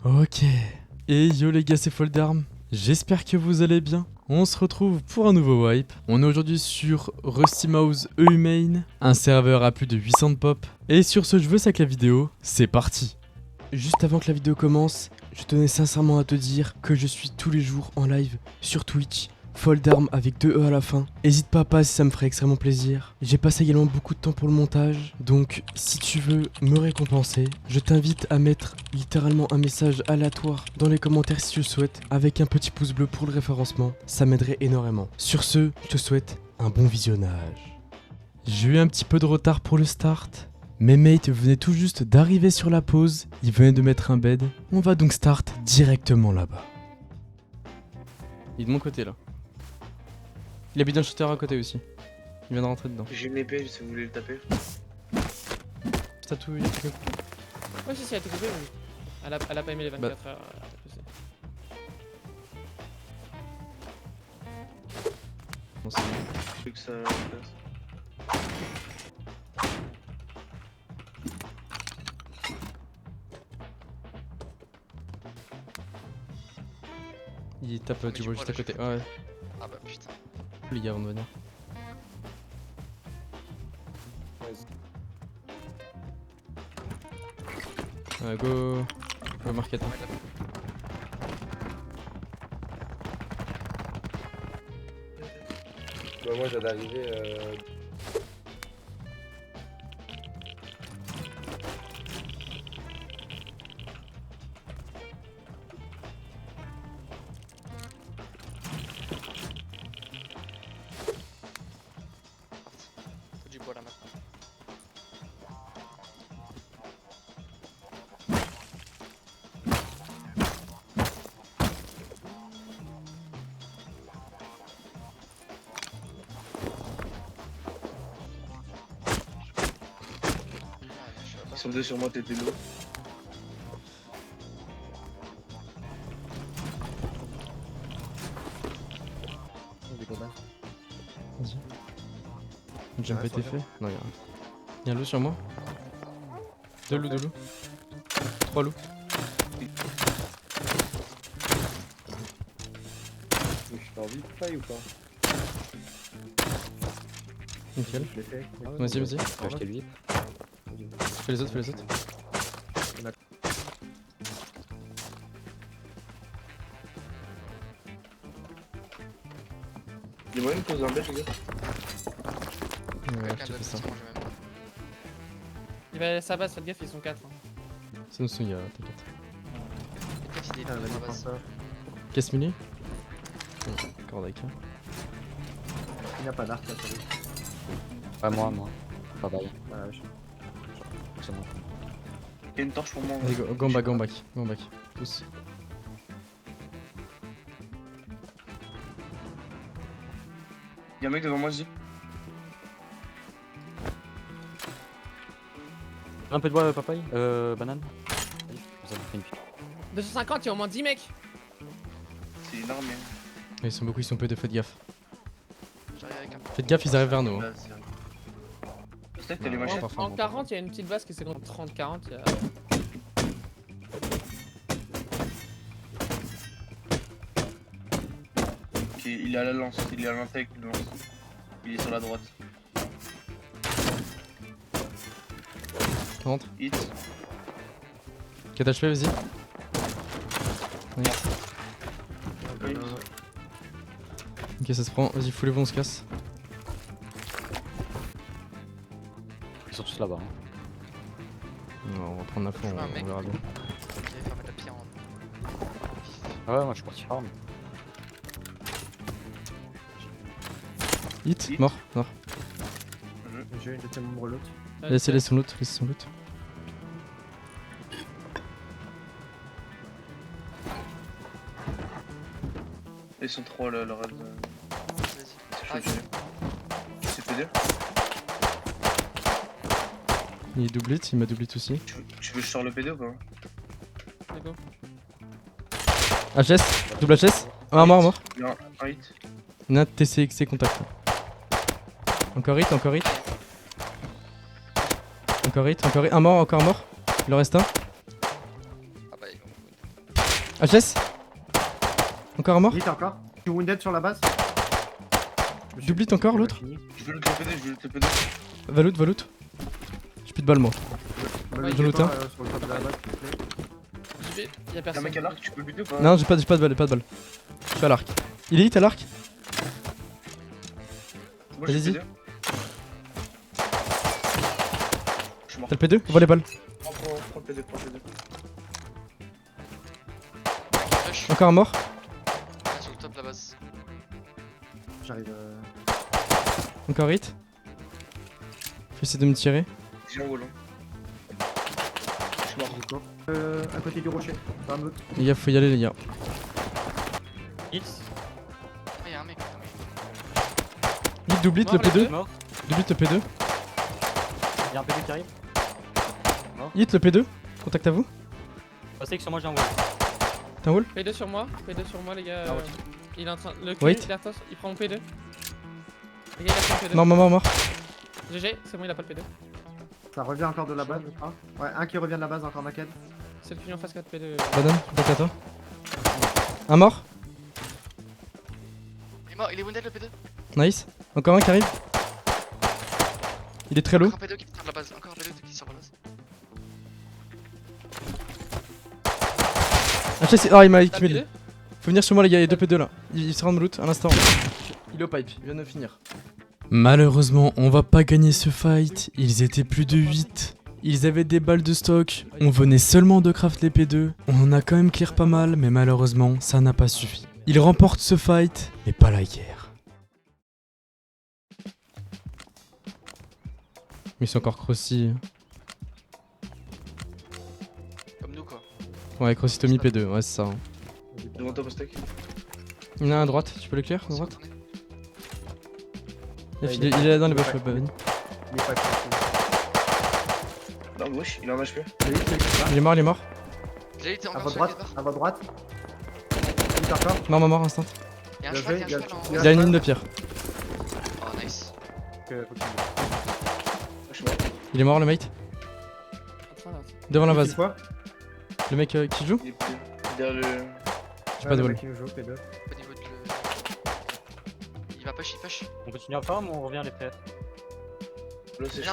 Ok. Et yo les gars, c'est Foldarm. J'espère que vous allez bien. On se retrouve pour un nouveau wipe. On est aujourd'hui sur Rusty Mouse Humane, un serveur à plus de 800 de pop. Et sur ce, je veux ça que la vidéo, c'est parti. Juste avant que la vidéo commence, je tenais sincèrement à te dire que je suis tous les jours en live sur Twitch. Foldarm avec 2 E à la fin. Hésite pas si ça me ferait extrêmement plaisir. J'ai passé également beaucoup de temps pour le montage, donc si tu veux me récompenser, je t'invite à mettre littéralement un message aléatoire dans les commentaires si tu le souhaites, avec un petit pouce bleu pour le référencement, ça m'aiderait énormément. Sur ce, je te souhaite un bon visionnage. J'ai eu un petit peu de retard pour le start. Mes mates venaient tout juste d'arriver sur la pause, ils venaient de mettre un bed. On va donc start directement là-bas. Il est de mon côté là. Il habite dans le shooter à côté aussi. Il vient de rentrer dedans. J'ai une épée si vous voulez le taper. T'as tout, il a tout fait. Ouais, si, elle a tout coupé, oui. Elle a pas aimé les 24 heures. Bon, c'est bon. Je veux que ça passe. Il tape du bois juste à côté. Ouais. Ah bah putain. Les gars avant de venir. Go. Go market. Hein. Bah moi j'ai d'arriver Faut du bois là maintenant. Ils sont deux sur moi, t'étais l'eau. Vas-y. Une jump a été fait. Non, y'a rien. Y'a un loup sur moi. 2 loups, 2 loups. 3 loups. je suis en vie faille ou pas? Nickel. Je l'ai fait. Vas-y, vas-y. J'ai acheté lui. Fais les autres, fais les autres. Il y a moyen de poser un bête, les gars. Ouais, Quelqu'un j'ai doit fait ça. se manger même. Il va à sa base, faites gaffe, ils sont 4. C'est nous souillard, t'inquiète. Petite idée Ah, de vas-y, ma prends base. ça. Casse mini. Cordac. Il n'y a pas d'arc là, salut. Ouais, moi. Bye bye. Voilà, C'est bon. Il y a une torche pour moi. Allez, go back, go back. Go back. Tous. Il y a un mec devant moi, je dis. Un peu de bois, papaye. Banane. Allez, vous avez fait une pique. 250, il y a au moins 10 mecs. C'est une armée. Ils sont beaucoup, ils sont peu de faites gaffe. J'arrive avec un. Faites gaffe, ils arrivent vers nous. Hein. Peut-être que t'as les Ouais, machettes. parfait, En bon, 40, il y a une petite base qui est 30-40. Ok, il est à la lance, il est à l'entrée avec une lance. Il est sur la droite. Rentre. Hit. Qu'est-ce que je fais, vas-y. Oui. Ok, ça se prend. Vas-y, foulez-vous, on se casse. Ils sont tous là-bas. Hein. Non, on va prendre l'info, Je vois un on mec. verra bien. Qui va faire mettre la pierre en. Ah ouais, moi je suis parti farm. Hit, Hit. mort, mort. J'ai été mon l'autre. Laissez son loot, laissez son loot. Ils sont trois là, le reste. Vas-y. C'est PD. Il est doublé, il m'a doublé aussi. Tu veux que je sors le PD ou pas? D'accord. HS, double HS. Ah, mort. Il y a un hit. Nat TCXC contact. Encore hit. Encore hit. Un mort, encore un mort. Il en reste un. Ah bah, ils vont. HS. Encore un mort. Vite encore. Je suis wounded sur la base. Doublite encore, l'autre. Je veux le TPD, je veux le TPD. Va loot. J'ai plus de balles moi. J'en J'en loot un. sur le top de la base, s'il te plaît. J'y vais, y'a Y'a un personne. mec à l'arc, tu peux le buter ou pas? Non, j'ai pas de balle, Je suis à l'arc. Il est hit à l'arc. Moi, j'ai Vas-y. TPD. Je suis mort. T'as le P2? On voit les balles. Prends le PD, prends le PD. Rush. Encore un mort. Ouais, sur le top de la base. J'arrive. Encore hit. Je vais essayer de me tirer. J'ai un wall. Je suis mort. Du coup. À côté du rocher. Pas un autre. Les gars, faut y aller, les gars. Hit. Ah, y'a un mec. Hit, doublite le Mort, les P2. deux. Mort. Doublite le P2. Y'a un PD qui arrive. Hit le P2. Contact à vous. Je sais que sur moi j'ai un wall. T'as un wall? P2 sur moi, les gars. Ah, ouais. Il est en train. Le Wait. cul, Dartos, il prend mon P2. Les gars, il a pris mon P2. Mort. GG, c'est bon, il a pas le P2. Ça revient encore de la base, je crois. Ouais, un qui revient de la base, encore naked. C'est le cul en face 4 P2. Banane, back à toi. Un mort. Il est mort, il est wounded le P2. Nice. Encore un qui arrive. Il est très low. Encore un P2 qui sort de la base. Encore un P2 qui sort de la base. HS, oh, il m'a T'as le kill. P2? Faut venir sur moi, les gars, il y a deux P2 là. Il se rend de loot à l'instant. Il est au pipe, il vient de finir. Malheureusement, on va pas gagner ce fight. Ils étaient plus de 8. Ils avaient des balles de stock. On venait seulement de craft les P2. On en a quand même clear pas mal, mais malheureusement, ça n'a pas suffi. Ils remportent ce fight, mais pas la guerre. Mais c'est encore Crossy. Comme nous quoi. Ouais, Crossy Tommy P2, ouais, c'est ça. hein. Devant toi, Postek. Il y en a un à droite, tu peux le clear à On s'est droite? retourné. Il est là dans les bush, Ouais. Babani. Il est pas excessif. Non, mais wesh, il est en HP. Il est mort, J'ai été À encore votre sur la droite, barre. à votre droite. Vite encore. Mort, instant. Y'a un Bien cheval, joué, y'a un il y a- cheval en. il y Il a une ligne de pierre. Oh nice. Faut qu'il- Je suis mort. Il est mort, le mate. Devant la base. Une fois. Le mec qui joue? Il est derrière le. J'ai pas de le wall. mec qui nous joue, P2. Au niveau de le. Il va push, il push. On continue à farm ou on revient les frères? Là, c'est Non,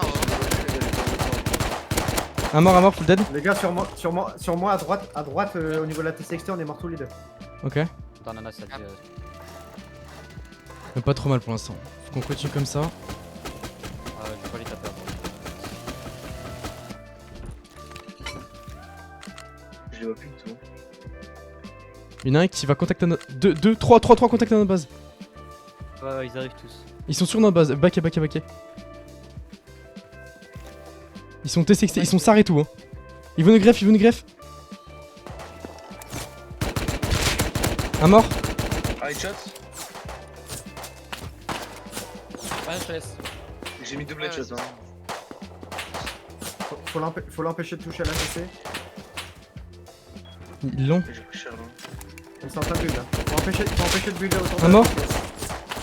Un mort, full dead. Les gars, sur moi à droite, au niveau de la TCXT, on est morts tous les deux. Ok. Attends, Nana, ça dit. Mais pas trop mal pour l'instant. Faut qu'on continue comme ça. Je vais pas les taper après. Je les vois plus du tout. Il y en a un qui va contacter notre. 3 contacts à notre base. Ouais, ils arrivent tous. Ils sont sur notre base. Backé. Ils sont TCXT, ils sont SAR et tout. Hein. Ils vont nous greffe. Un mort. Ah, headshot. Ouais, je te laisse. J'ai mis double Ouais, headshot. c'est Hein. Faut l'empêcher de toucher à la TC. Ils l'ont. J'ai pris cher là. Ils sont en train de build là. Faut empêcher de builder autour de Un la mort. TC.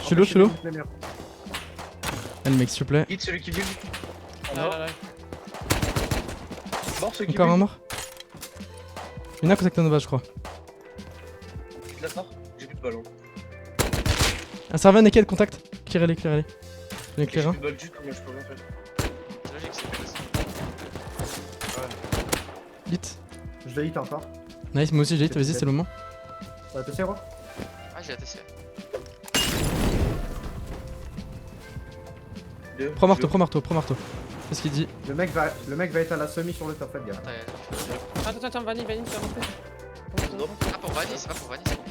Je suis low. Empêchez de build les murs. Allez, mec, s'il te plaît. Hit celui qui build. Là. Mort celui qui Encore un build. mort. Il y en a un contact à notre base, je crois. Je la sors. J'ai plus de ballon. Un serveur naked, contact. Clearez-les. J'en ai J'ai clear plus un. de balles du tout, moi je peux rien faire. C'est logique, c'est pas ça. Hit. Je l'ai hit encore. Nice, moi aussi j'ai hit. Vas-y, c'est le moment. Ça va TC, Ro? Ah, j'ai la TC. Deux. Prends marteau. Qu'est-ce qu'il dit? Le mec va être à la semi sur le top, faites gaffe. Attends, Vanny, tu vas monter. Ah, pour Vanny, c'est pas pour Vanny, c'est bon.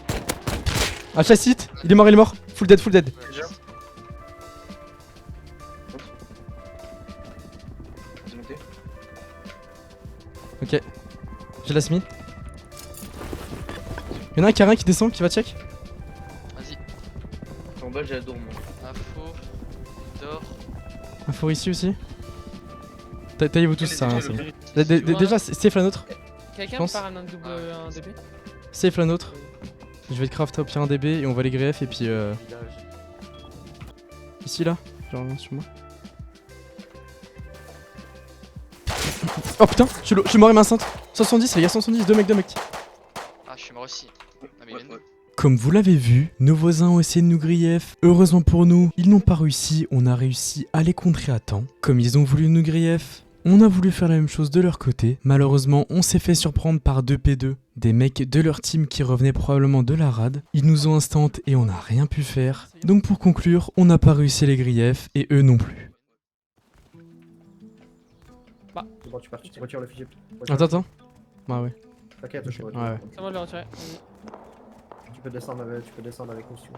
Ah, chasse hit. Il est mort. Full dead. Déjà. C'est monté. Ok. J'ai la semi. Y'en a un carré qui descend, qui va check. Vas-y. En bas, j'ai la dorme. Info. Dors. Un four ici aussi. Taillez-vous tous ça. Hein, c'est bon. bon. Déjà, safe la nôtre. Quelqu'un pense. part un double un DB. Safe la nôtre. Je vais te craft au pire un DB et on va les greffer et puis Village. ici là. Genre sur moi. Oh putain, je suis mort et main 170 les gars, 170, deux mecs. Ah, je suis mort. mort aussi. Ah, mais il vient de nous. Comme vous l'avez vu, nos voisins ont essayé de nous griller F. Heureusement pour nous, ils n'ont pas réussi, on a réussi à les contrer à temps. Comme ils ont voulu nous griller F, on a voulu faire la même chose de leur côté. Malheureusement, on s'est fait surprendre par 2P2, des mecs de leur team qui revenaient probablement de la rade. Ils nous ont instant et on n'a rien pu faire. Donc pour conclure, on n'a pas réussi à les griller F et eux non plus. C'est bon, tu pars, tu retires le fusil. Attends. Bah ouais. T'inquiète, je Ouais. retire. C'est moi, je l'ai retiré. Vas-y, Tu peux descendre avec nous si tu veux.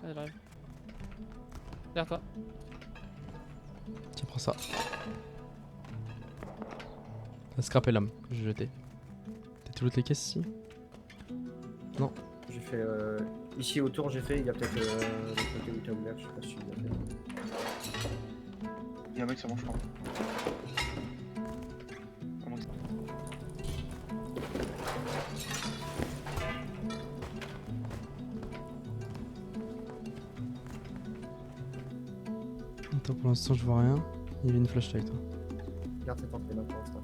Vas-y, j'arrive. Derrière toi. Tiens, prends ça. T'as scrappé l'âme que j'ai jeté. T'as tout les caisses ici? Non. J'ai fait ici autour, j'ai fait, il y a peut-être le côté où t'as ouvert, je sais pas si tu l'as fait. Il y a un mec sur moi, je crois. Comment ça? Attends, pour l'instant je vois rien. Il y avait une flashlight. Toi. Garde cette entrée là pour l'instant.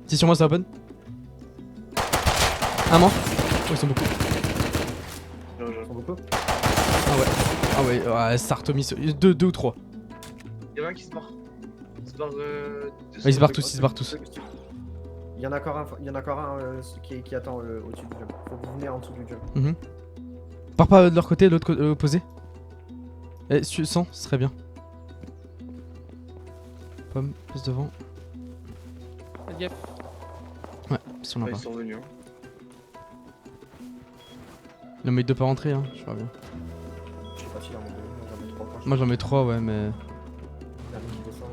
Si sur moi c'est open. Un mort. Oh ils sont beaucoup. Ils sont beaucoup. Ah ouais, Sartomis. Deux ou trois. Il y en a un qui se barre. Il se barre. Ils se barrent tous, ils se barrent tous. Il y en a encore un qui attend au-dessus du jump. Faut que vous venez en dessous du jump. Pars pas de leur côté, de l'autre côté opposé. Eh, 100, ce serait bien. Pomme, plus devant. Faites gaffe. Ouais, ils sont Ouais, là-bas. ils sont venus. Le mec de pas rentrer, hein, je vois bien. Je sais pas s'il en met deux, j'en mets trois franchement. Moi j'en mets 3, ouais, mais. Il y a un mec qui descend.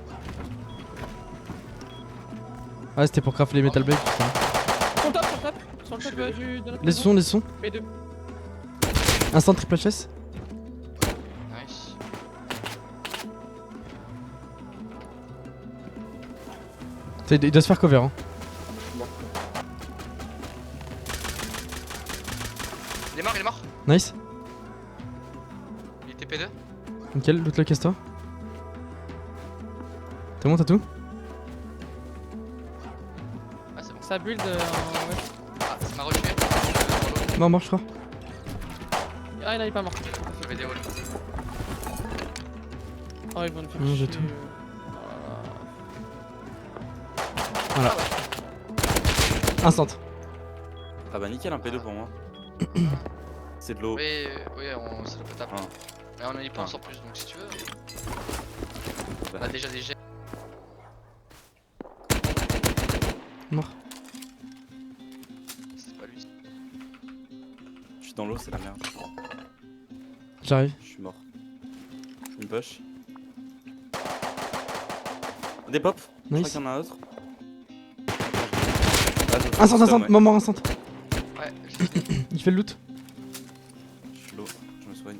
Ah, c'était pour craft les metal blades, putain. Sur le top. Sur le top de notre Les sons, les sons. P2. Instant triple HS. Nice. Il doit se faire cover, hein. Il est mort. Nice. Il était P2. Nickel, l'autre le casse-toi. T'es bon, t'as tout? Ah, c'est bon. Ça build en. Ouais. Ah, ça m'a retué. Mort, je crois. Ah, non, il est pas mort. J'avais des walls. Oh, ils vont nous faire Non, j'ai chier. tout. Oh là là. Voilà. Instant. Ah bah nickel un P2 pour moi. C'est de l'eau. Oui, c'est le potable. Ah. Mais on a y pense en plus, donc si tu veux. On a déjà des jets. Mort. C'est pas lui. Je suis dans l'eau, c'est la merde. J'arrive. Je suis mort. Une push. Des pop. Je crois Nice. qu'il y en a un autre. Instant, ouais. mort, instant. Ouais, Il fait le loot. Je suis low, je me soigne.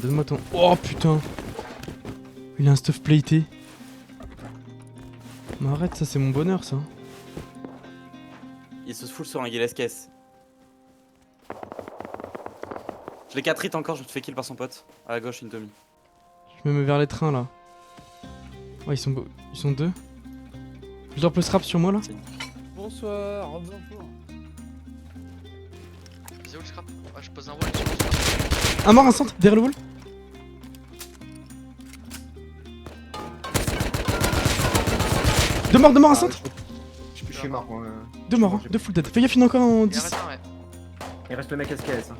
Donne-moi ton. Oh putain. Il a un stuff platé. Mais arrête, ça c'est mon bonheur ça. Il se fout sur un Gilles caisse. Je l'ai 4 hits encore, je me fais kill par son pote. À la gauche, une Tommy. Je me mets vers les trains là. Ouais, ils sont deux. Je leur peux scrap sur moi là. Bonsoir. c'est où le scrap? Ouais, je pose un wall sur le scrap. Un mort, instant, derrière le wall. Deux morts, instant. Je suis mort moi. Deux morts, hein, deux full dead. Fais gaffe, il y en a encore en Il 10. en reste un, ouais. Il reste le mec SKS. Hein.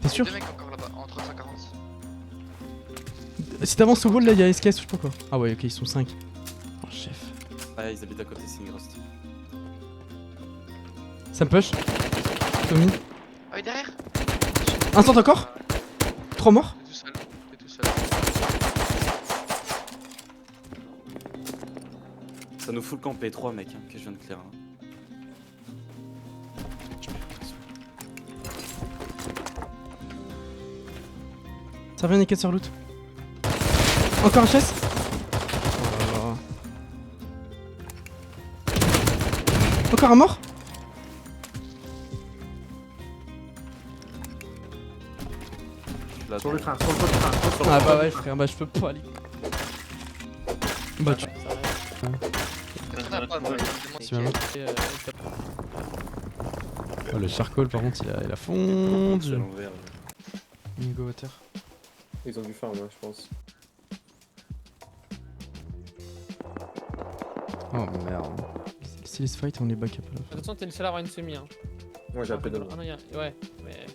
T'es sûr? Deux mecs encore là-bas, entre 140. Si t'avances au wall là, il y a SKS ou je sais pas quoi. Ah ouais, ok, ils sont 5. Oh chef. Ah, ils habitent à côté, c'est une grosse. Ça me push. Tommy. Ah oui, derrière. Instant encore. 3 morts. T'es tout seul. T'es tout seul. Ça nous fout le camp P3, mec, hein, que je viens de clear. Hein. Ça revient naked sur loot. Encore un chasse. Oh là là. Encore un mort. Là, Sur le train, sur le train. Ah bah ouais frère, bah je peux pas aller. Bah tu... Ça arrive. On a pas, voilà, C'est bien. Et, top. Oh, le charcoal par contre il a C'est à fondu. l'envers. Nigo water. Ils ont du farm, hein, je pense. Oh merde. Si les fight on les backup là. Attention, t'es le seul à avoir une semi. Hein. Moi j'ai appelé de Ah non, ouais, mais.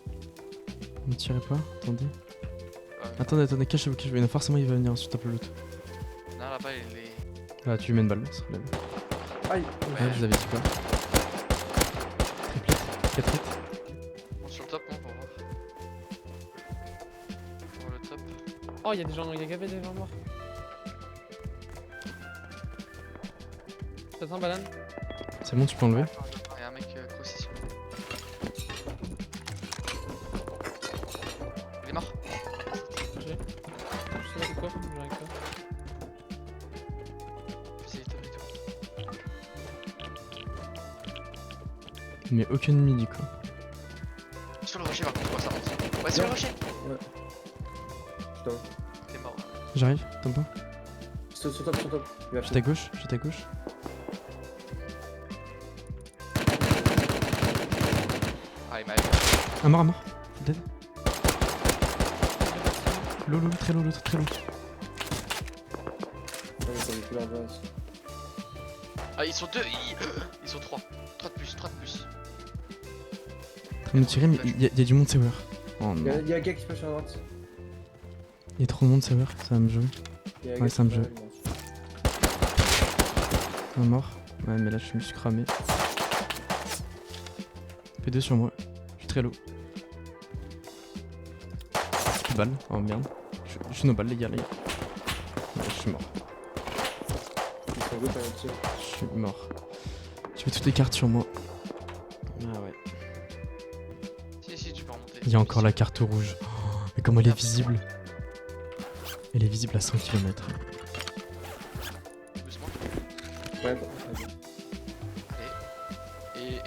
Ne tirez pas, attendez. Ouais. Attendez, cachez-vous. Non, forcément il va venir ensuite taper le loot. Non, là-bas, il est. Ah, tu lui mets une balle, ça relève. Aïe. Ouais, je vous avais dit quoi. Triplette, 4 hits. Monte sur le top, moi, pour voir. Pour le top. Oh, il y a des gens, il y a gavé des gens morts. T'attends, banane. C'est bon, tu peux enlever. Il y a un mec crossé sur moi. Il est mort. Je sais pas de quoi, j'arrive pas. Plus vite, vite. Mais aucun ennemi du coup. Sur le rocher, par contre, ça monte. Ouais, sur le rocher. Putain. T'es mort. J'arrive, t'en pas. Sur top, sur top. Il va Juste à gauche, juste à gauche. Ah, il m'a. Un mort, un mort. Dead. Low, très low, très low. Ouais, ça avait plus leur base. Ah, ils sont deux. Ils sont trois. 3 de plus, 3 de plus. En train de me tirer, mais il y a du monde sewer. Oh non. Il y a un gars qui se passe sur la droite. Il y a trop de monde sewer, ça va me jouer. Il y a un Ouais, gars ça me qui joue. se passe, Un mort. Ouais, mais là je me suis cramé. P2 sur moi. Je suis très low. Plus de balles. Oh merde. Je suis nos balles, les gars, Ouais, je suis mort. Ils sont deux quand même dessus. Je suis mort. Je mets toutes les cartes sur moi. Ah ouais. Si, tu peux remonter. Il y a encore la carte rouge. Oh, mais comment elle est visible? Elle est visible à 100 km. Doucement. Ouais, attends, vas-y. Et.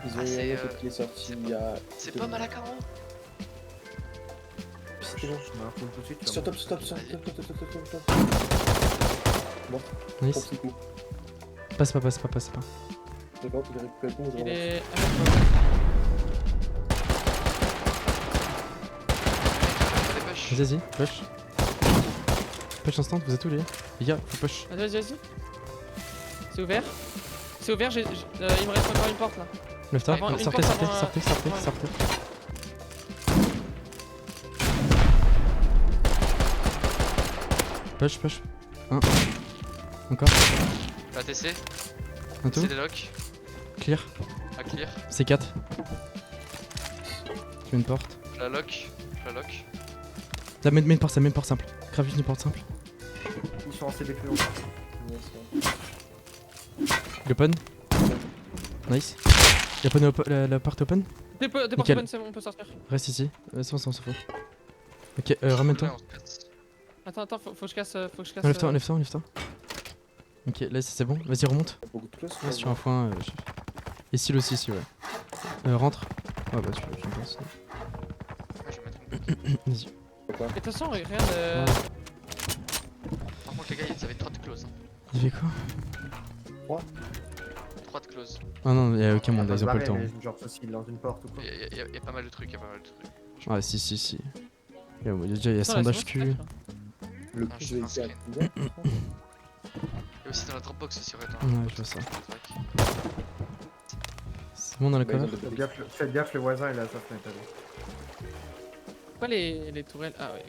Ils ont Ah, eu c'est, un autre qui est sorti c'est il y a. C'est pas mal à carreau. C'était bon. Je me retourne tout de suite. Sur top, sur top, sur Vas-y. top. Nice. Pour petit coup. Passe pas. D'accord, tu récupères le coup, Il est. Vas-y, push. Push instant, vous êtes où les gars? Les gars, faut push. Vas-y. C'est ouvert. C'est ouvert, il me reste encore une porte là. Lève-toi, Avant- une sortez. porte avant, Push. Un. Encore. La TC, Un tout. c'est des locks. Clear. À clear. C4. Tu mets une porte. Je la lock. Ça mets une porte simple. Grave juste une porte simple. Ils sont en CDP longtemps. Il open. Nice. Il open la porte open. Des portes Nickel. open, c'est bon, on peut sortir. Reste ici. C'est bon, ça, on s'en fout. Ok, ramène-toi. Là, on se casse. Attends, faut que je casse. Enlève-toi. Ok, là c'est bon. Vas-y, remonte. Beaucoup de close. Reste sur un foin, chef. Et seal aussi, ici, ouais. Rentre. Ouais, bah, tu penses. Ouais, je vais mettre une. Vas-y. Mais de toute façon, regarde. Par contre, les gars, ils avaient 3 de close. Il fait quoi? 3 de close. Ah non, y'a aucun monde, ils ont pas le temps. Genre facile dans une porte ou quoi. Il y a pas mal de trucs, Ah, si. Y'a déjà, y'a Attends, 100 laisse-moi d'HQ. se mettre, Le Ah, plus je de fais un screen. il Il y a aussi dans la Dropbox aussi, regarde. Ouais, je vois ça. C'est bon dans la cover? Faites gaffe, les voisins et la soft net. Pourquoi les tourelles. Ah ouais.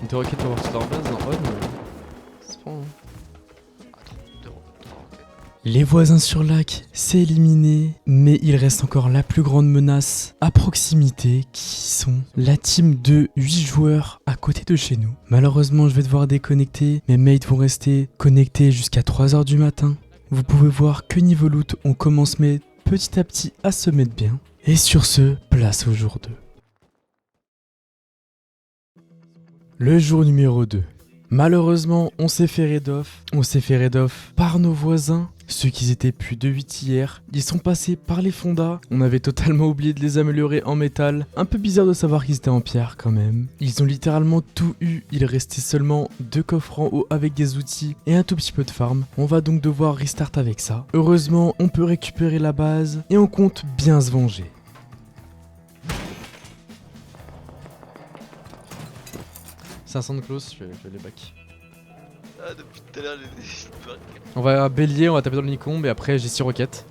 Une te roquette pour avoir sur leur base en on, mais. C'est bon, hein. Ah, 3 euros. Les voisins sur lac, c'est éliminé, mais il reste encore la plus grande menace à proximité, qui sont la team de 8 joueurs à côté de chez nous. Malheureusement, je vais devoir déconnecter, mes mates vont rester connectés jusqu'à 3h du matin. Vous pouvez voir que niveau loot, on commence mais petit à petit à se mettre bien. Et sur ce, place au jour 2. Le jour numéro 2. Malheureusement, on s'est fait raid off. On s'est fait raid off par nos voisins. Ceux qui étaient plus de 8 hier, ils sont passés par les fondas. On avait totalement oublié de les améliorer en métal. Un peu bizarre de savoir qu'ils étaient en pierre quand même. Ils ont littéralement tout eu. Il restait seulement 2 coffres en haut avec des outils et un tout petit peu de farm. On va donc devoir restart avec ça. Heureusement, on peut récupérer la base et on compte bien se venger. « 500 de close, je vais les back. Ah, depuis tout à l'heure, les... On va bélier, on va taper dans le nicombe et après j'ai 6 roquettes.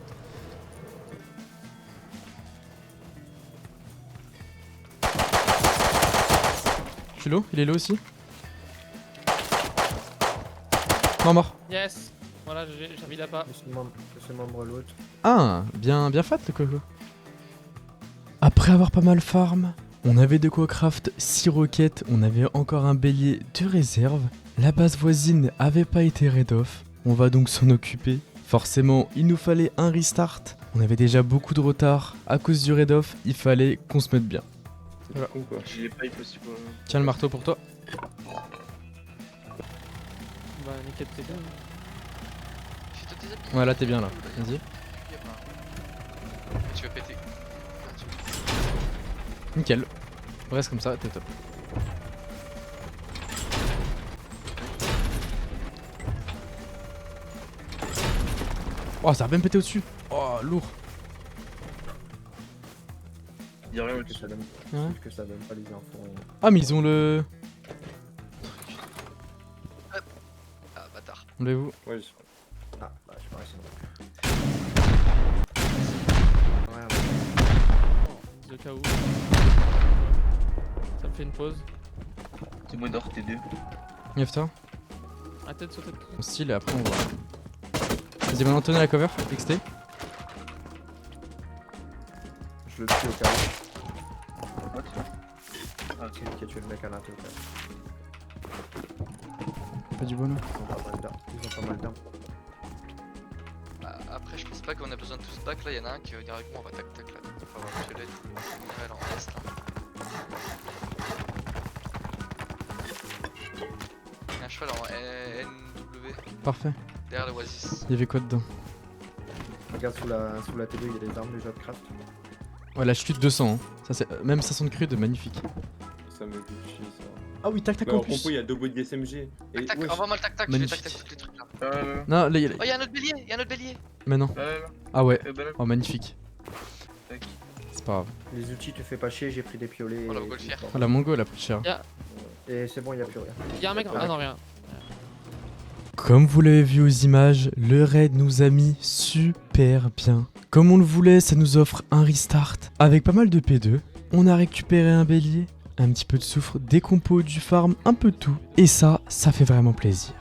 Je suis low, il est low aussi. Mort. Yes. Voilà, j'ai envie là-bas. Laissez membre l'autre. Ah, bien fat le coco. Après avoir pas mal farm, on avait de quoi craft 6 roquettes, on avait encore un bélier de réserve. La base voisine avait pas été raid off, on va donc s'en occuper. Forcément, il nous fallait un restart. On avait déjà beaucoup de retard à cause du raid off, il fallait qu'on se mette bien. Voilà. J'ai les pipes aussi pour... Tiens le marteau pour toi. On va niquer de tes gars. Fais-toi tes habits. Ouais là t'es bien là, vas-y. Tu vas péter. Nickel. Reste comme ça, t'es top. Oh ça a bien pété au-dessus. Oh lourd. Y'a rien Que au-dessus. ça donne, Ouais. que ça donne pas les infos. Ah mais ils ont le... Ah, bâtard. Enlevez-vous. Ouais, je... Ah, bah, je parie, c'est bon. Ouais, De cas où. Ça me fait une pause. C'est moi d'or T2. Lève-toi. À tête sur tête. On style et après on voit. Vas-y maintenant tenez la cover, XT. je le tue au cas où. What? Ah, ok. C'est lui qui a tué le mec à l'intérieur. Pas du bon. Ils ont pas mal d'armes. Ils ont pas mal d'armes. Bah, après, je pense pas qu'on a besoin de tout ce back là. Y'en a un qui va venir avec moi. On va tac tac là. On va voir violet. Nouvelle en est là. Un cheval en NW Parfait. derrière l'oasis. Il y avait quoi dedans? Regarde sous la télé, il y a des armes déjà de craft. Ouais la chute 200 hein. Ça c'est même 500 de crude, magnifique. Ça me fait chier ça. Ah oui tac tac Bah, en en plus. compo, il y a 2 bots de SMG. Et Tac tac, wesh, envoie-moi le tac tac. Je vais Magnifique. tac tac tous les trucs là. Non là il y a... Oh, y'a un autre bélier. Y'a un autre bélier. Mais non. Là. Ah ouais. Banane. Oh magnifique. Tac. C'est pas grave. Les outils, te fais pas chier, j'ai pris des piolets. Oh, la et- montgolfière. Oh la mongo elle a plus cher. Et c'est bon, il y a plus rien. Y'a un mec. Ah non, rien. Comme vous l'avez vu aux images, le raid nous a mis super bien. Comme on le voulait, ça nous offre un restart avec pas mal de P2. On a récupéré un bélier, un petit peu de soufre, des compos, du farm, un peu de tout. Et ça fait vraiment plaisir.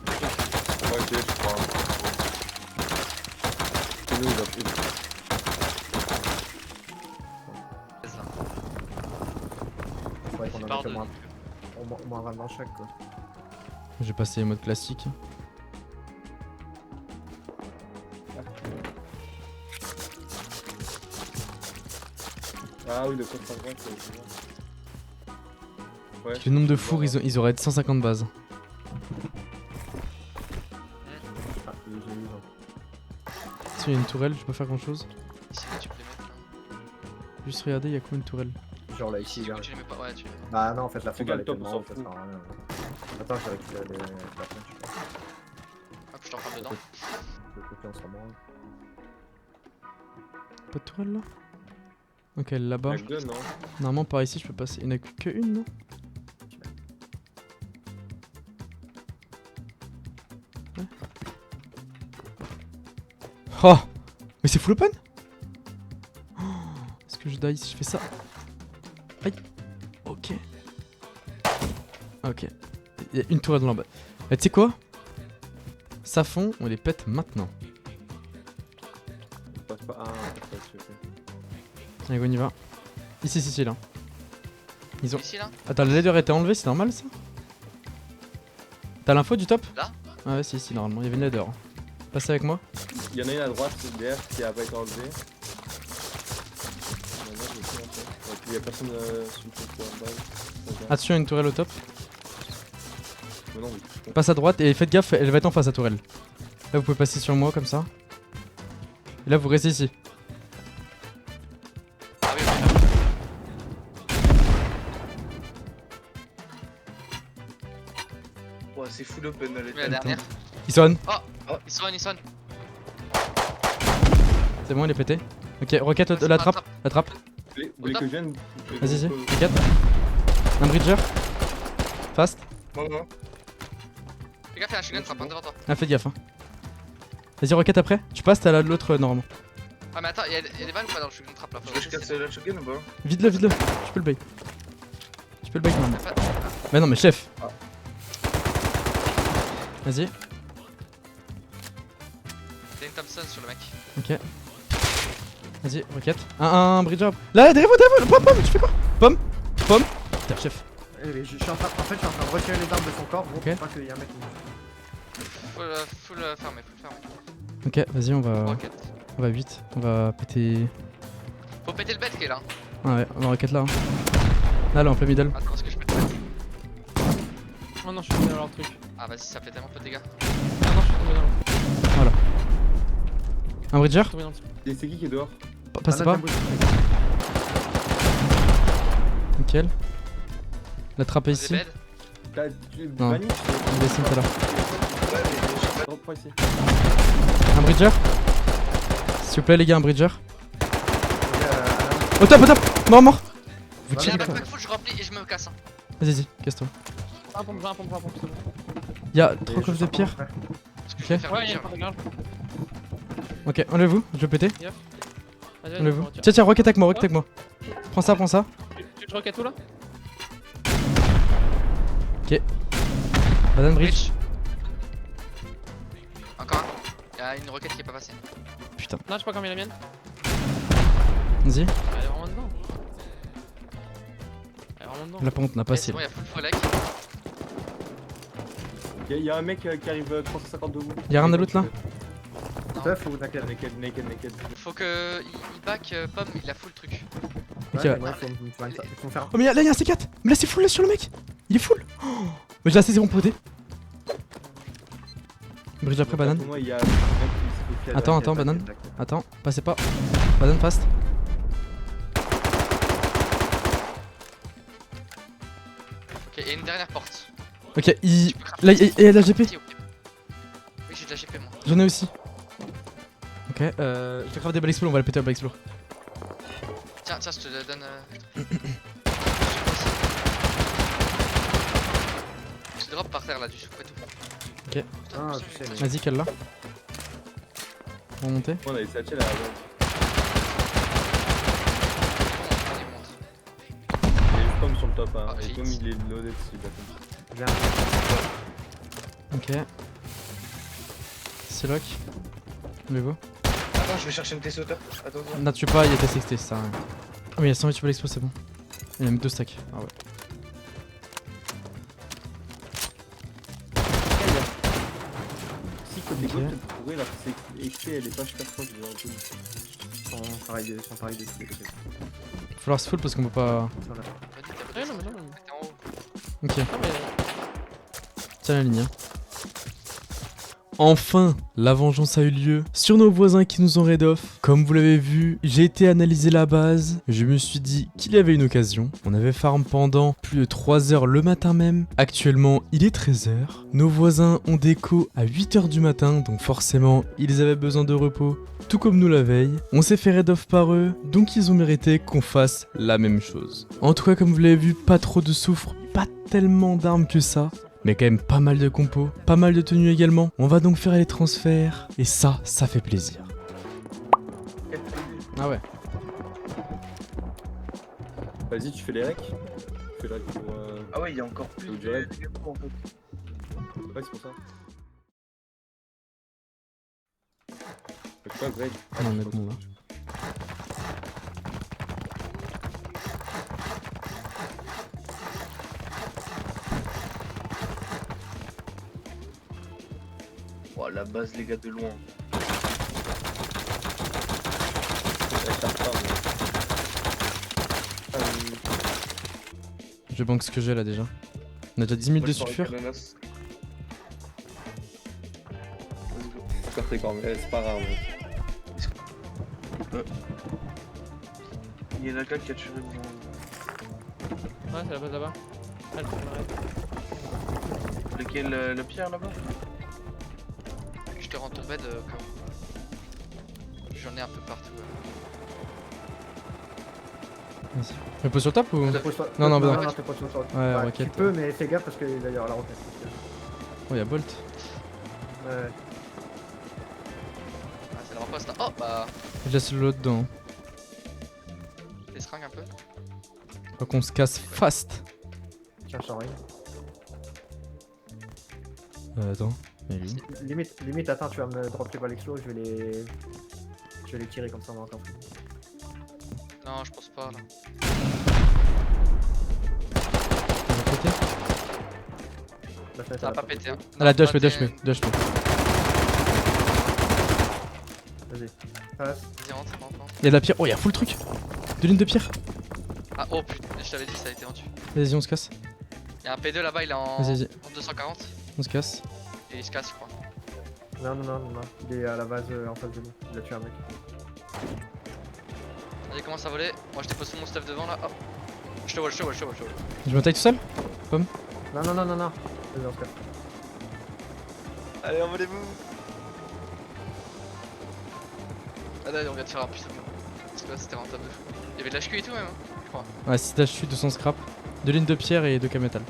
ok, je crois. C'est nous, il a pris. C'est ça. Ouais, qu'on C'est en par a deux. tellement au moins 20 chaque quoi. J'ai passé les modes classiques. Ah oui, le code par droite, c'est ouais. Le nombre de fours, ils auraient 150 bases. Ah, j'ai eu 20. Si il y a une tourelle, je peux faire grand chose. Ici là, tu peux les mettre là. Juste regarder, il y a quoi une tourelle? Genre là, Ici, ici, du là. coup, tu les mets pas. Ouais, tu. Bah non, en fait, la fougue elle est top, tellement on s'en haute, ça fout. sert à rien. Attends, je vais récupérer la punch. Hop, je t'en parle dedans. Le côté, on s'en branle. Pas de tourelle là? Ok, elle est là-bas. Avec deux, non. Normalement par ici je peux passer. Il n'y en a que une non? Ouais. Oh! Mais c'est full open? Oh, est-ce que je die si je fais ça? Aïe! Ok. Ok. Il y a une tourelle dans la bas. Tu sais quoi? Ça fond, on les pète maintenant. Passe pas. Ah, pas de suite. Allez, on y va. Ici, là. Ils ont. Ici là. Attends, le leader était enlevé, c'est normal ça? T'as l'info du top? Là? Ah ouais, si, normalement, il y avait une leader. Passez avec moi. Il y en a une à droite derrière qui a pas été enlevée. Maintenant, je sais en fait. Et puis il y a personne sur le toit en bas. Donc Attention, il y a une tourelle au top. Mais non, mais... Passe à droite et faites gaffe, elle va être en face à tourelle. Là, vous pouvez passer sur moi comme ça. Et là, vous restez ici. Ah oui, ok. Ouais, c'est full open là, les Mais la dernière. Il sonne. Il sonne. C'est bon, il est pété. Ok, roquette, la trappe. La trappe. Vous voulez que je vienne Vas-y, roquette. Un bridger. Fast. Non, non. Fais gaffe, il y a un shotgun frappant devant toi. Ah, faites gaffe. Hein. Vas-y, roquette après. Tu passes, t'as l'autre normalement. Ah, mais attends, il y a des balles ou pas dans le shotgun trap là? Tu veux que je casse la shotgun ou pas? Vide-le, vide-le. Tu peux le bait. Tu peux le bait, man. Mais non, mais chef. Vas-y. T'as une Thompson sur le mec. Ok. Vas-y, roquette. Un bridger. Là, derrière vous, Pomme, tu fais quoi? Pomme. Putain, chef. Je suis en train de retirer les armes de son corps, gros, Ok. pour pas qu'il y ait un mec qui... Full fermé. Ok, vas-y, on va Rocket. 8. On va péter. Faut péter le bête qui est là. Ah ouais, on va roquette là. Hein. Là, en plein middle. Attends, est-ce que je peux le faire? Oh non, je suis tombé dans leur truc. Ah, vas-y, ça fait tellement peu de dégâts. Ah non, je suis tombé dans leur truc. Un bridger. Je suis tombé dans le truc. Et c'est qui est dehors? Passez pas. Nickel. La trappe est Des ici. beds. T'as Non. Vanny? On descend tout à l'heure. Drop pas ici. Un bridger. S'il vous plaît, les gars, un bridger. Au top. Mort. Vous J'ai un tirez. backpack full, je remplis et je me casse. Hein. Vas-y, casse-toi. Un pompe, c'est bon. Y'a 3 coffres de pierre. Parce que Ok. je vais faire Ouais, le il y a tir. pas de garde. Ok, enlevez-vous, je vais péter. Vas-y, Enlevez-vous. vas-y, Tiens, roquette avec moi. Prends ça. Tu veux que je rocket tout là? Banane bridge. Bridge. Encore un. Il y a une roquette qui est pas passée. Putain, Non, je sais pas combien la mienne. vas-y. Elle est vraiment dedans. La pompe n'a pas Ouais, c'est assez. bon, il y a full frelec. Y'a un mec qui arrive 350 de vous. Y'a rien à loot là? Teuf ou naked? Naked. Faut que il back Pomme, il a full truc. Ok, Ouais, ouais. mais faut me faire... Oh, mais là, y'a un C4. Mais là, c'est full là sur le mec. Il est full. Oh. Mais j'ai assez, c'est bon pour aider. Bridge après, banane. Pour moi, il y a un mec qui se fait Attends, banane. Attends, passez pas. Banane fast. Ok, et une dernière porte. Ok, il. Tu peux crafter Là, il y a de la GP. ici, ok. Oui, j'ai de la GP moi. J'en ai aussi. Ok, je vais craft des balles explo, on va le péter à balles explo. Tiens, je te le donne. Je te drop par terre là, du souffle et tout. Ok. Ah, je sais, mais... Vas-y, cale là. On va monter. On a les satchels à la base. Il y a une pomme sur le top, hein. Ah, Et hit. Tom il est loaded si il a Viens. Ok. C'est lock. Levez-vous. Attends, je vais chercher une tes sauteur. Attends. Non, tu pas, il y a TSXT, ça sert à rien. Ah, mais il y a 108 balles explo, c'est bon. Il y a même 2 stacks. Ah ouais. Si côté Ok. gauche, peut-être pourrait la XP elle est pas super proche du genre. Sont pareils de tous les côtés. Faut falloir se full parce qu'on peut pas. Sur la- Ouais, non, mais non. T'es en haut. Ok, Non, mais. tiens la ligne. Hein. Enfin, la vengeance a eu lieu sur nos voisins qui nous ont raid off. Comme vous l'avez vu, j'ai été analyser la base. Je me suis dit qu'il y avait une occasion. On avait farm pendant plus de 3 heures le matin même. Actuellement, il est 13 h. Nos voisins ont déco à 8 h du matin, donc forcément, ils avaient besoin de repos. Tout comme nous la veille. On s'est fait raid off par eux, donc ils ont mérité qu'on fasse la même chose. En tout cas, comme vous l'avez vu, pas trop de soufre, pas tellement d'armes que ça. Mais quand même pas mal de compos, pas mal de tenues également. On va donc faire les transferts. Et ça fait plaisir. Ah ouais. Vas-y, tu fais les recs. Tu fais les recs pour. Ah ouais, il y a encore plus Faut de direct. dégâts en fait. Ouais, c'est pour ça. Fais quoi, Greg? Non, on est bon là. Oh, la base, les gars, de loin. Elle tape pas, mais- Je banque ce que j'ai là déjà. On a déjà 10 000 Moi, de je sors avec sulfure. ananas. Vas-y, go. Encore t'es quand même, c'est pas rare. Mais... Il y en a qu'un qui a tué mon... Ouais, c'est la base là-bas. Ah, le premier arrête. Lequel, le pierre là-bas? Je te rends ton bed comme. J'en ai un peu partout. Vas-y. Je me pose sur le top ou Pose-toi- Non, non, non, bah, non, t'es pas sur le sol. Ouais, Tu roquette. peux, mais fais gaffe parce qu'il va y avoir la roquette. Oh, y'a Bolt. Ouais. Ah, c'est le remposte là. Oh bah. Je laisse l'autre dedans. Les seringues un peu. Faut qu'on se casse fast. Tiens, je t'envoie. Attends. Mais lui. Limite, attends, tu vas me drop les balles explos, je vais les tirer comme ça, on va encore. Non, je pense pas là. On va péter. La fenêtre, Ça va elle pas a péter. Hein. Ah la dodge, Non, me dodge, t'es- me dodge, me. Vas-y. Passe. Vas-y, rentre. Y'a de la pierre. Oh, y'a full truc. 2 lignes de pierre. Ah, oh putain, je t'avais dit, ça a été rendu. Vas-y, on se casse. Y'a un P2 là-bas, il est en, Vas-y, vas-y. en 240 On se casse. et il se casse, je crois. Non. Il est à la base en face de nous. Il a tué un mec. Vas-y, commence à voler. Moi, je t'ai posé mon stuff devant là. Hop. Je te wall. Je me taille tout seul. Non. Vas-y, on se casse. Allez, envolez-vous. Ah, là, on vient de faire un putain. Parce que là, c'était rentable de fou. Il y avait de l'HQ et tout, même, hein, je crois. Ouais, 6 dash chute, 200 scrap. 2 lignes de pierre et 2 K métal.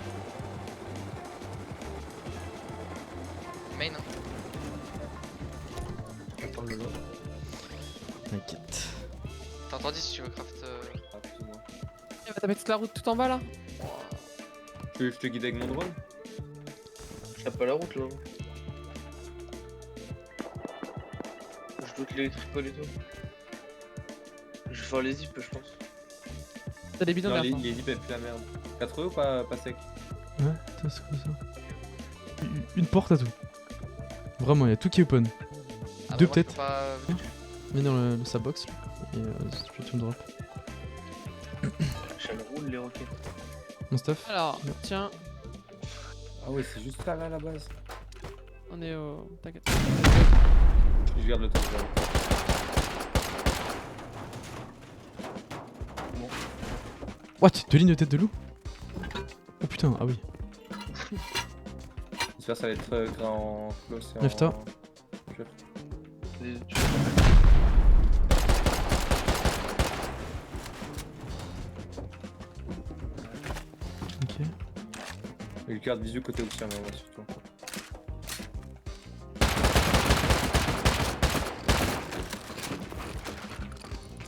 Main, hein. Je vais prendre le lot. T'inquiète. T'as entendu si tu veux craft. Ah, plus ou moins. Il va taper toute la route tout en bas là. Je te guide avec mon drone. T'as pas la route là. Je doute les tripoles et tout. Je vais faire les zips, je pense. T'as des bidons Non, derrière. les lips, elle pue la merde. 4 ou pas sec? Ouais, attends, c'est quoi ça? Une porte à tout. Vraiment, y'a tout qui est open. Ah, Deux bah, moi, je peux peut-être. pas- Mets dans le sa box là. Et si tu veux, tu me drop. Je roule les roquettes. Mon stuff. Alors, tiens, Ah ouais, c'est juste là, la base. on est au. T'inquiète. Je garde le temps. What? 2 lignes de tête de loup? Oh putain, ah oui. J'espère que ça va être grand en close et en... Lève-toi. pur. Ok. Et le garde visu côté option, moi, surtout.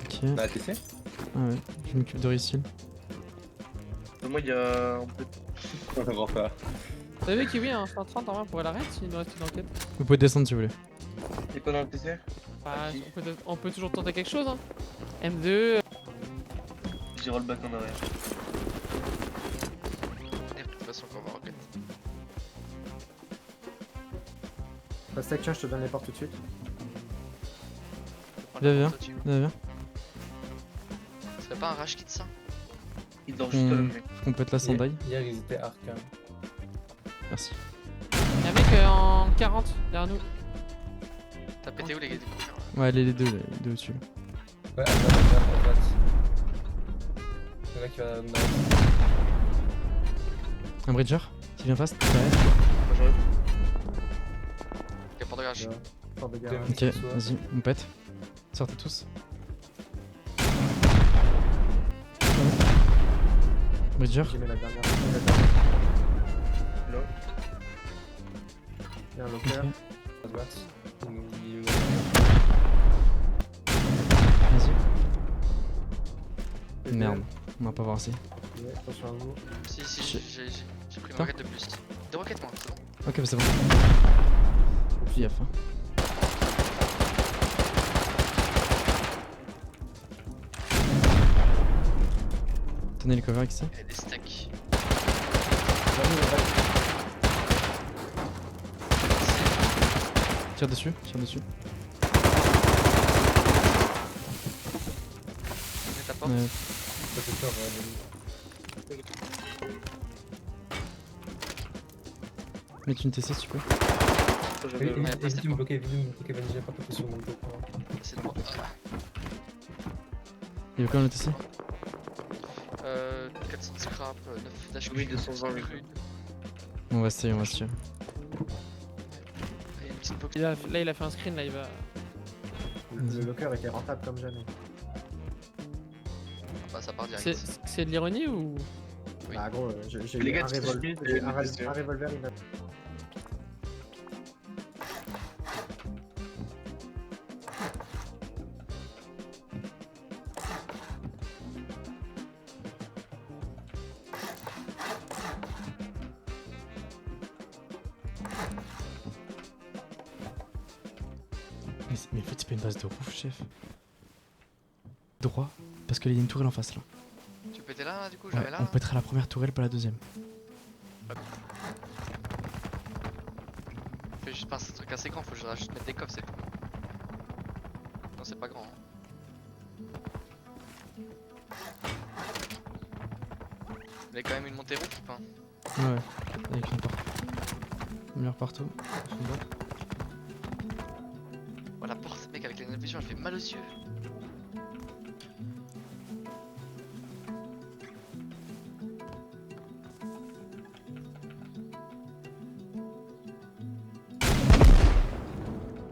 Ok. Bah, TC? Ah ouais, je m'occupe de Rissil. Moi, il y a un peu. Grand pas. Vous savez qui oui, un 130 en vrai, on pourrait l'arrêter s'il nous reste une enquête. Vous pouvez descendre si vous voulez. C'est quoi dans le TCR? Bah, on peut toujours tenter quelque chose hein. M2. J'ai roll back en arrière. De toute façon, qu'on va rocket. Pastèque, tiens, je te donne les portes tout de suite. Viens. Viens. Ça fait pas un rage kit ça? Il dort juste là, le mec. On peut être là sans die. Hier, ils étaient arcane. Merci. Y'a un mec en 40 derrière nous. T'as pété où les gars du coup? Ouais, les deux, les deux au-dessus. Ouais, à droite. Il y en a qui va dans Un bridger qui vient fast. derrière. Moi, j'arrive. Y'a pas de garage. Porte de Deux. garage. Ok, vas-y, on pète. Sortez tous. Bridger. J'ai mis la dernière. Là. Il y a un locker. Ok. à droite. Vas-y. Merde, on va pas voir assez. Ouais, attention à vous. Si, J'ai- j'ai pris une Putain. roquette de plus. Deux roquettes moi, c'est bon. Ok, bah c'est bon. Fais gaffe. Hein. Tenez le cover avec ça. Il y a des stacks. Tire dessus, tire dessus. Mets ta porte. Ouais. Mets une TC si tu peux. J'avais- Évite de me bloquer, Vanny, j'ai pas compté sur mon bloc. C'est de moi. Il y a quand même le TC. 400 scrap, 9 dash Oui, 220 le crude. On va essayer, on va essayer. Et une petite box. Là, il a fait un screen, là, il va. Le locker était rentable comme jamais. Bah ça part direct. C'est de l'ironie ou. Oui. Bah gros, j'ai Les eu gars, un tu sais, revolver, c'est- un revolver, il a... Mais en fait, c'est pas une base de roof, chef. Droit, parce qu'il y a une tourelle en face là. Tu pétais là du coup, Ouais, j'avais là. on pètera la première tourelle, pas la deuxième. Fais juste pas un truc assez grand, faut que je rajoute mettre des coffres, c'est tout. Non, c'est pas grand. Hein. Il y a quand même une montée roof ou pas? Ouais, avec une porte. Lumière partout. Fond droit. Oh la porte, mec, avec la note vision, elle fait mal aux yeux.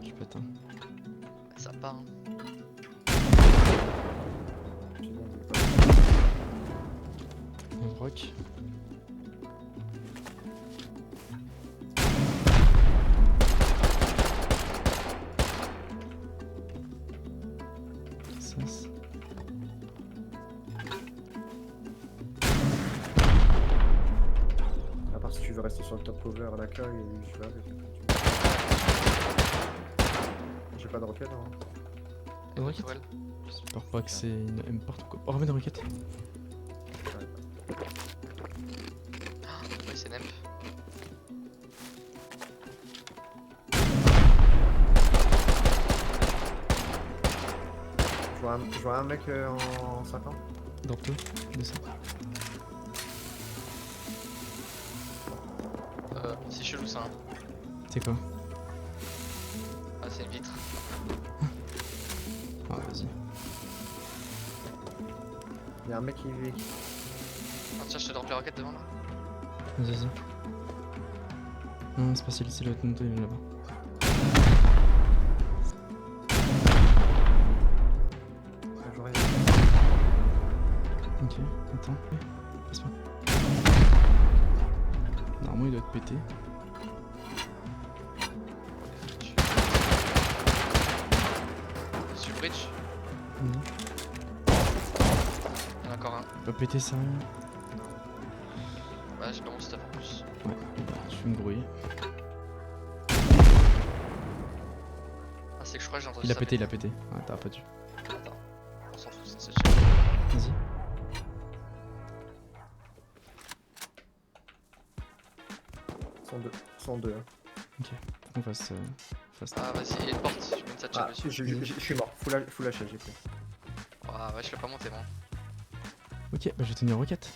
Je pète un. Ça part. Hein. C'est bon, Un broc. Sens. à part si tu veux rester sur le top cover à l'accueil, je vais avec. J'ai pas de roquette, hein. Et Ouais, une tourelle. J'espère pas que c'est une M-porte ou quoi. Oh, remets des roquettes. Oui, c'est Nemp. Je vois un mec en 50. Dans peu. Descends. C'est chelou ça. Hein. C'est quoi? Ah, c'est une vitre. Ah, vas-y. Il y a un mec qui Ah, tiens, je te drop les roquettes devant là. Vas-y. Non, c'est pas c'est l'autre montée là-bas. je vois rien. Ok, attends. Passe pas. Normalement, il doit être pété. Sur bridge. Mhm. Il y en a encore un. Pas pété, sérieux? Ouais, j'ai pas mon stuff en plus. Ouais, bah, je vais me brouiller. Ah, c'est que je crois que j'ai entendu Il a ça pété, il a pété. Ouais, t'as pas dû. Attends, on s'en fout, c'est Vas-y. Ils sont deux. Hein. On fasse. Fasse. Ah, vas-y, il y a une porte, je mets une satchel Ah, dessus. je suis mort, full HP, j'ai pris. Ah, ouais, je vais pas monter moi. Ok, bah je vais tenir roquette.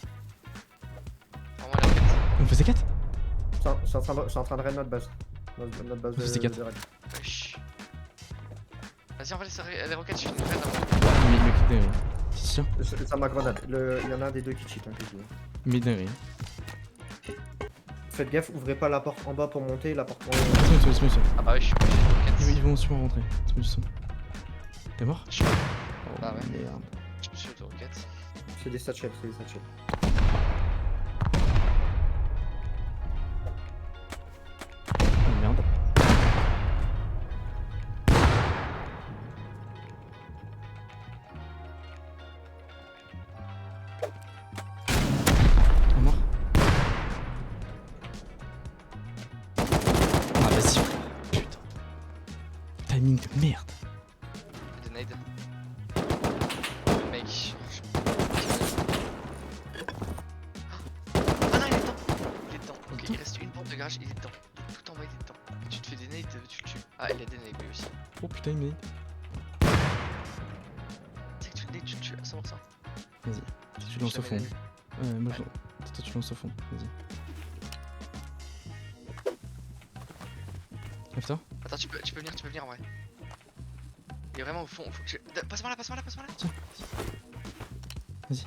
Vraiment, la roquette. On faisait 4? Je suis en train de raid notre base. Notre base On fait ces quatre. de raid. Wesh. Vas-y, on va laisser les roquettes, je fais une raid avant. Mais écoute, dinguerie. C'est sûr? Ça ma grenade. Il y en a un des deux qui cheat, hein, que je dis. Mais dinguerie. Faites gaffe, ouvrez pas la porte en bas pour monter, la porte en haut. Laisse-moi dessus. Ah bah oui, je suis pas roquette. Ils vont sûrement rentrer. Laisse-moi du son. T'es mort? Je suis- Oh Bah ouais. merde. Je suis auto-roquette. C'est des satchels, c'est des satchels. Oh merde. On est mort. Ah vas-y. Putain. Timing de merde. Des nades. Mec. Ah non, il est dedans. Il est dedans. Ok, il reste une porte de garage, il est dedans. Tout en bas, il est dedans. Tu te fais des nades, tu le tues. Ah, il a des nades lui aussi. Oh putain, mais. Tu sais que tu le nades, tu le tues à 100%. Tu lances au fond. Moi je. Toi tu lances au fond, vas-y. Lève-toi. Attends, tu peux venir en vrai. Il est vraiment au fond, faut que je... Passe-moi là, passe-moi là, passe-moi là. Tiens. Vas-y.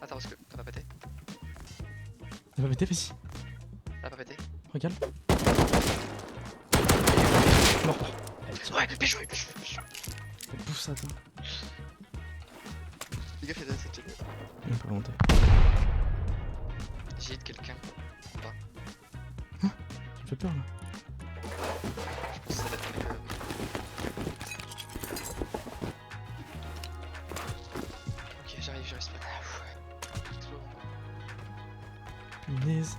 Attends, parce que t'as pas pété. T'as pas pété, vas-y. T'as pas pété. Regarde. Mort. Ouais, bien joué. Bouffe ça, toi. Les gars, fais cette check. Il a pas monté. J'ai hit quelqu'un. Tu me fais peur là. Je pense que ça va être quelqu'un. Ok, j'arrive, spawn. Punaise.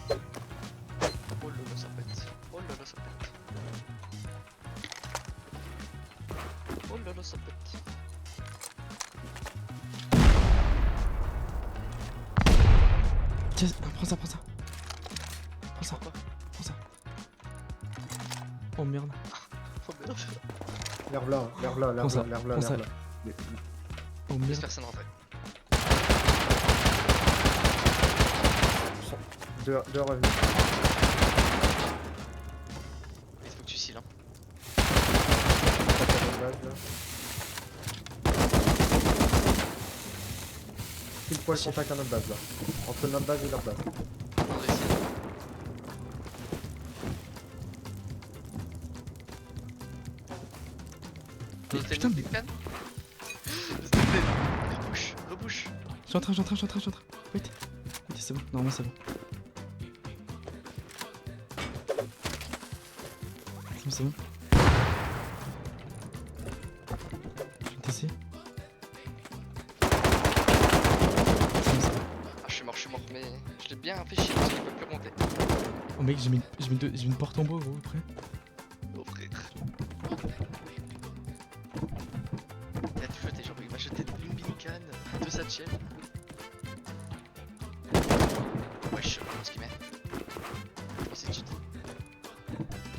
Oh lolo, ça pète. Oh lolo, ça pète. Oh lolo, ça pète. Tiens, prends ça. Prends ça. Quoi? Prends ça. Oh merde. Oh merde. L'herbe là, l'herbe là, Prends ça, l'herbe là, prends ça. l'herbe là. Oh Laisse merde. personne rentrer. Deux revenus. Il faut que tu seals, hein. Pile poil contact à notre base là. Entre notre base et leur base. Non, j'ai seal. Mais putain, mais- Rebouche. Je suis en train. Wait. Ok, c'est bon, normalement c'est bon. C'est bon. Je vais t'essayer. Ah, je suis mort, mais je l'ai bien fait chier parce qu'il peut plus remonter. Oh mec, j'ai mis une porte en bois gros après. Oh frère. Il a tout jeté, genre il m'a jeté une binicane, deux satchels. Wesh, ce qu'il met. Oh, c'est cheaté.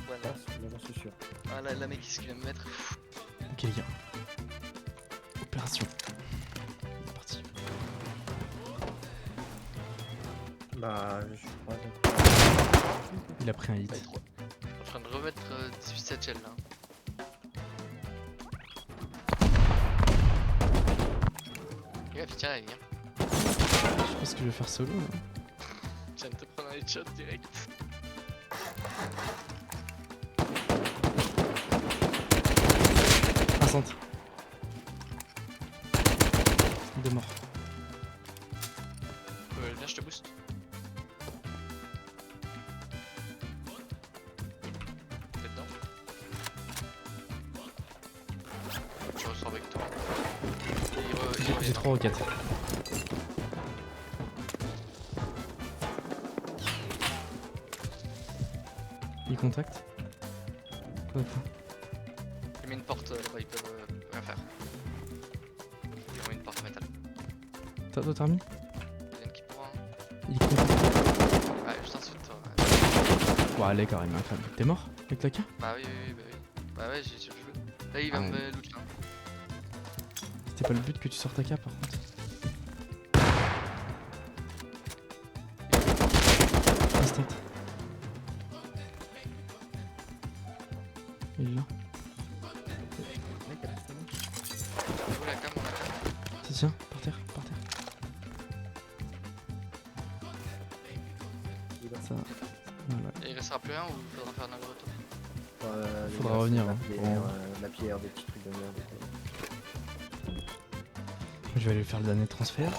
Voilà. Là j'en suis sûr. Ah là, mec, qu'est-ce qu'il va me mettre? Ok les gars. Opération. C'est parti. Bah je suis pas. Il a pris un hit. Bah, il est trop. Je suis en train de remettre 18 satchels là. Il va tiens, il vient. Je pense que je vais faire solo là. Je viens de te prendre un headshot direct. Incendie. Il est mort. Viens, je te booste. T'es dedans. Je ressors avec toi. J'ai 3 roquettes. Il contacte. Quoi attends. J'ai mis une porte là-bas, ils peuvent rien faire. Ils ont mis une porte en métal. Toi t'as remis? Il y en a qui pourra. Il contacte. Ouais, je t'insulte toi. Ouais allez carrément infâme. T'es mort avec la K? Bah oui. Bah ouais, j'ai joué. Là, il va Ah me ouais. loot là. C'était pas le but que tu sortes ta K par contre. Instinct. Il est là. Où la cam, on a cam. Tiens, par terre. Ça. Voilà. Et il restera plus un ou il faudra faire un aller-retour? Faudra revenir, La hein. pierre, Bon. la pierre, des petits trucs de merde. et tout. Je vais aller faire le dernier transfert.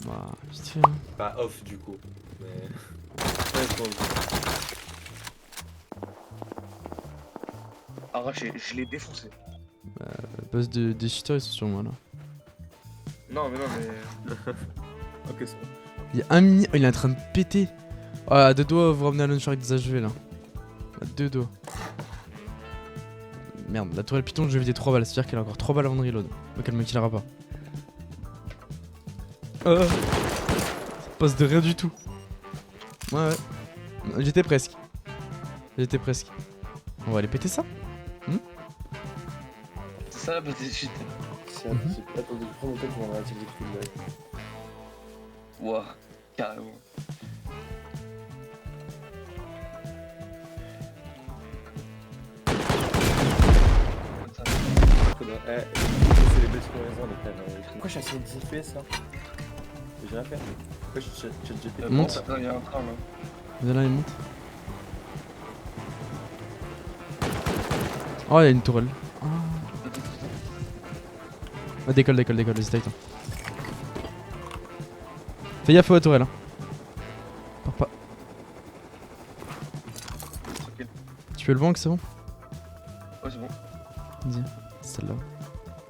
Bah, vite fait, hein. Pas off du coup. Mais. Ouais, je pense. Arraché, je l'ai défoncé. Le boss des cheaters ils sont sur moi là. Non, mais. Ok, c'est bon. Il y a un mini. Oh, il est en train de péter. Ah, à deux doigts, vous ramenez à launcher avec des HV là. À deux doigts. Merde, la tourelle Python, je vais vider 3 balles. C'est-à-dire qu'elle a encore 3 balles avant de reload. Donc elle me killera pas. Ça passe de rien du tout. Ouais. J'étais presque. J'étais presque. On va aller péter ça. C'est ça la petite chute. C'est impossible. Attendez, je prends mon tête, je vais en arrêter les coups de Ouah, carrément. c'est les bêtes raisons, les frères. Pourquoi je suis assez 10 FPS là? J'ai rien fait. Pourquoi je suis GP? Monte. Attends, il y a un train là. Viens là, il monte. Oh, il y a une tourelle. Ah, décolle, vas-y, t'as le temps. Fais gaffe à la tourelle. Hein. Pars pas. Ok. Tu peux le bank, c'est bon? Ouais, c'est bon. Vas-y, c'est celle-là.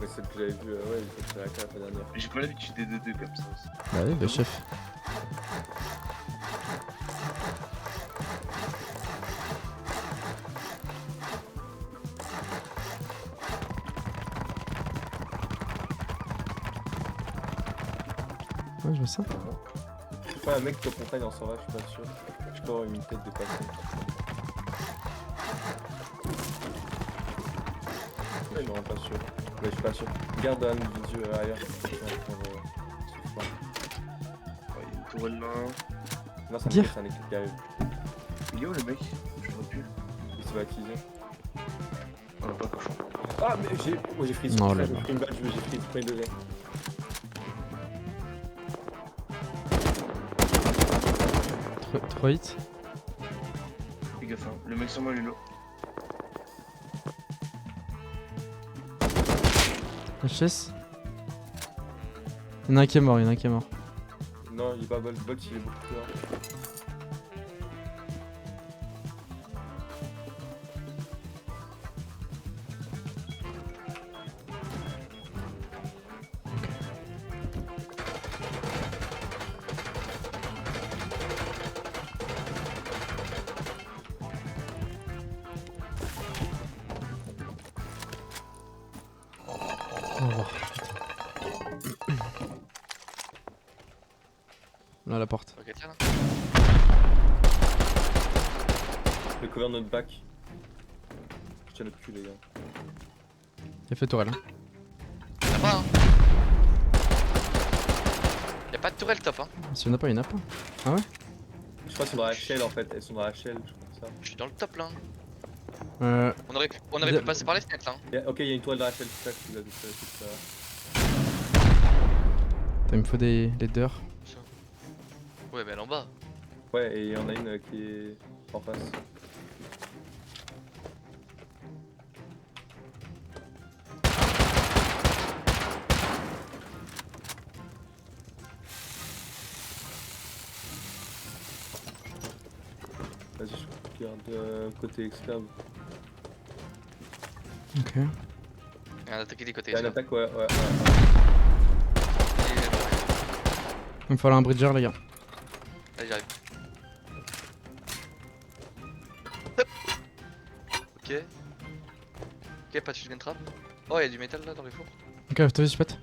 Ouais, celle que j'avais vue, ouais, c'est la carte la dernière. J'ai pas l'habitude des 2-2 comme ça aussi. Bah oui, bah chef. Ouais, je vois ça. Je suis pas un mec top montagne en sauvage, je suis pas sûr. Je peux avoir une tête de passer. Ouais, non, pas sûr. Ouais, je suis pas sûr. Garde un visu ailleurs. Ouais, il y a une tourelle là. Non, ça me Dire. casse un équipe qui arrive. Il est où le mec? Je vois plus. Il se va activer. On a pas cochon. Ah, mais j'ai. Oh, j'ai freeze. Oh là J'ai là. pris une balle, j'ai freeze, premier degré. Trop vite. Fais gaffe, hein. Le mec sur moi, il est là. HS. Y'en a un qui est mort, Non, il est pas bol, bot, il est beaucoup plus loin. On va voir. Là, la porte. Ok, tiens là. Je vais couvrir notre back. Je tiens notre cul, les gars. Y'a fait tourelle. Hein. Y'a pas, hein. Y'a pas de tourelle top, hein. S'il y en a pas, il y en a pas. Je crois qu'elles sont dans la shell en fait. Elles sont dans la shell, je crois que ça. Je suis dans le top là. On aurait pu Bien. passer par les fenêtres là. Hein. Ok, il y a une toile dans la shell, c'est ça que tu l'as vu, ça. Il me faut des leaders. Ouais, mais elle est en bas. Ouais, et il y en a une qui est en face. Vas-y, je regarde côté exclave. Ok. Il y a un attaqué des côtés. Il y a une attaque, ouais. Il me falloir un bridger, les gars. Allez, j'arrive. Hop. Ok. Ok, pas de shotgun trap. Oh, y'a du métal là dans les fours. Ok, t'as vu, je pète.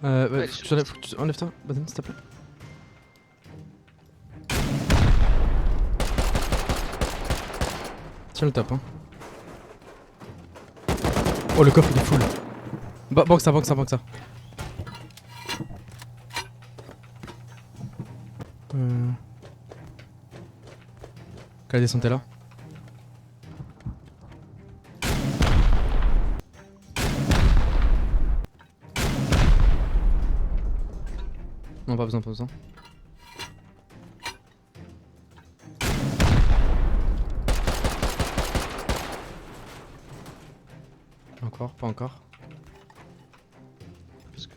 Ouais, Ouais, faut que tu enlève-toi, Baden, s'il te plaît. Tiens le top, hein. Oh, le coffre il est full. Banque ça. Quelle descente est là? Non, pas besoin. Encore, pas encore. Parce que...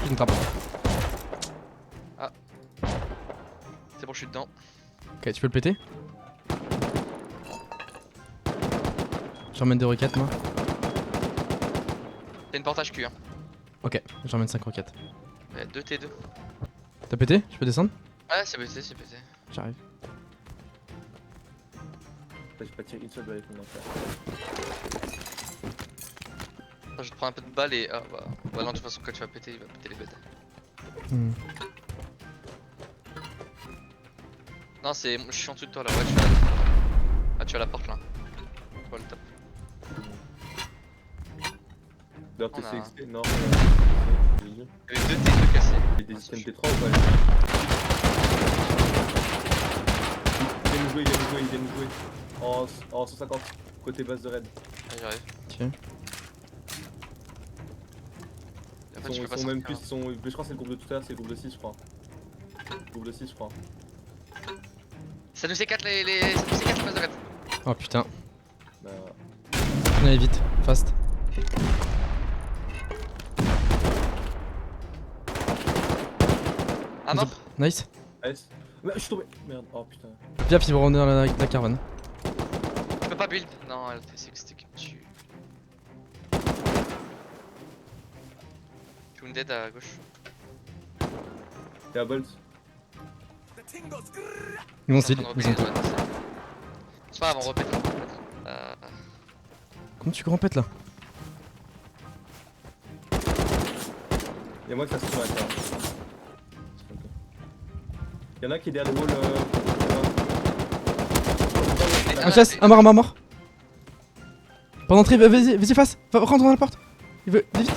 Une trappe. Ah. C'est bon, je suis dedans. Ok, tu peux le péter? J'emmène des roquettes, moi. T'as une portage Q, hein. Ok, j'emmène 5 roquettes. Ouais, 2 T2. T'as pété? Je peux descendre? Ouais, c'est pété. J'arrive. J'ai pas tiré une seule balle avec mon enfer. Attends, je te prends un peu de balles et. Ah bah. Ouais, non, de toute façon, quand tu vas péter, il va péter les bêtes. Hmm. Non, c'est. Je suis en dessous de toi là, ouais, tu as. Ah, tu as la porte là. Tu vois le top. D'ailleurs, On a- TCXT, non. Il y avait 2 T2 cassés. Il y a des systèmes T3 ou pas? Il vient nous jouer, il vient nous jouer, il vient nous jouer. En 150, côté base de raid. Ah, j'arrive. Ok. Et en fait, Ils je peux pas sont même sortir. plus, je crois que c'est le groupe de tout à l'heure, c'est le groupe de 6 je crois. Le groupe de 6 je crois. Ça nous écarte les. Ça nous écarte les bases de raid. Oh putain. Bah, Allez vite, fast. Ah, mort. Nice. S. Mais je suis tombé. Merde, oh putain. Viens, il va revenir dans la caravane. Je peux pas build. Non, elle T6T qui me tue. Wounded à gauche. Il y a Bolt. Ils vont Ils s'il, sont en train ils de ont. repéter, ouais, c'est pas grave, on repète. Comment tu grandpètes là? Y'a moi que ça se trouve à terre. Y'en a qui est derrière les walls. Un chasse, un mort. Pas d'entrée, vas-y, face. Rentre dans la porte. Il veut. Vite.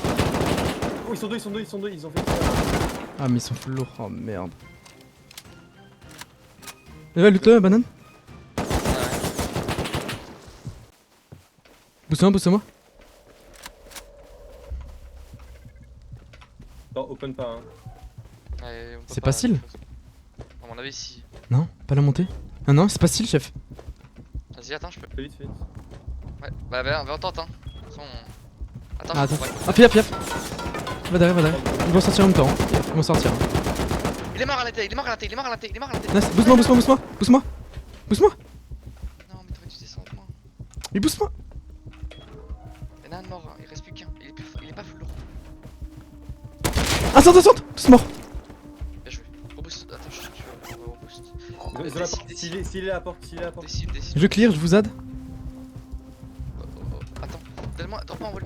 Oh, ils sont deux, ils ont fait. Ah, mais ils sont full lourds. Oh merde. Va, loot-le, banane. Booste-moi. Non, open pas, hein. Ouais, on peut C'est pas style. À mon avis, si. Non, pas la montée. Ah non, c'est pas style, chef. Vas-y, attends, je peux. Fais vite. Ouais, bah, on tente, hein. De toute façon, on... Attends, Ah, attends. ouais. Ah, piaf. Va derrière. Ils vont sortir en même temps. Ils vont sortir. Il est mort à la tête, il est mort à la tête. Nice, booste-moi. Non, mais t'aurais dû descendre, moi. Mais booste-moi. Il y en a un de mort, hein. Il reste plus qu'un. Il est pas full lourd. Ah, saute, tous morts. Bien joué. Reboost. Attends, je vais reboost. Ils ont la porte. S'il est à la porte, Décide. Je clear, je vous aide. Attends, donne-moi, drop-moi en wall.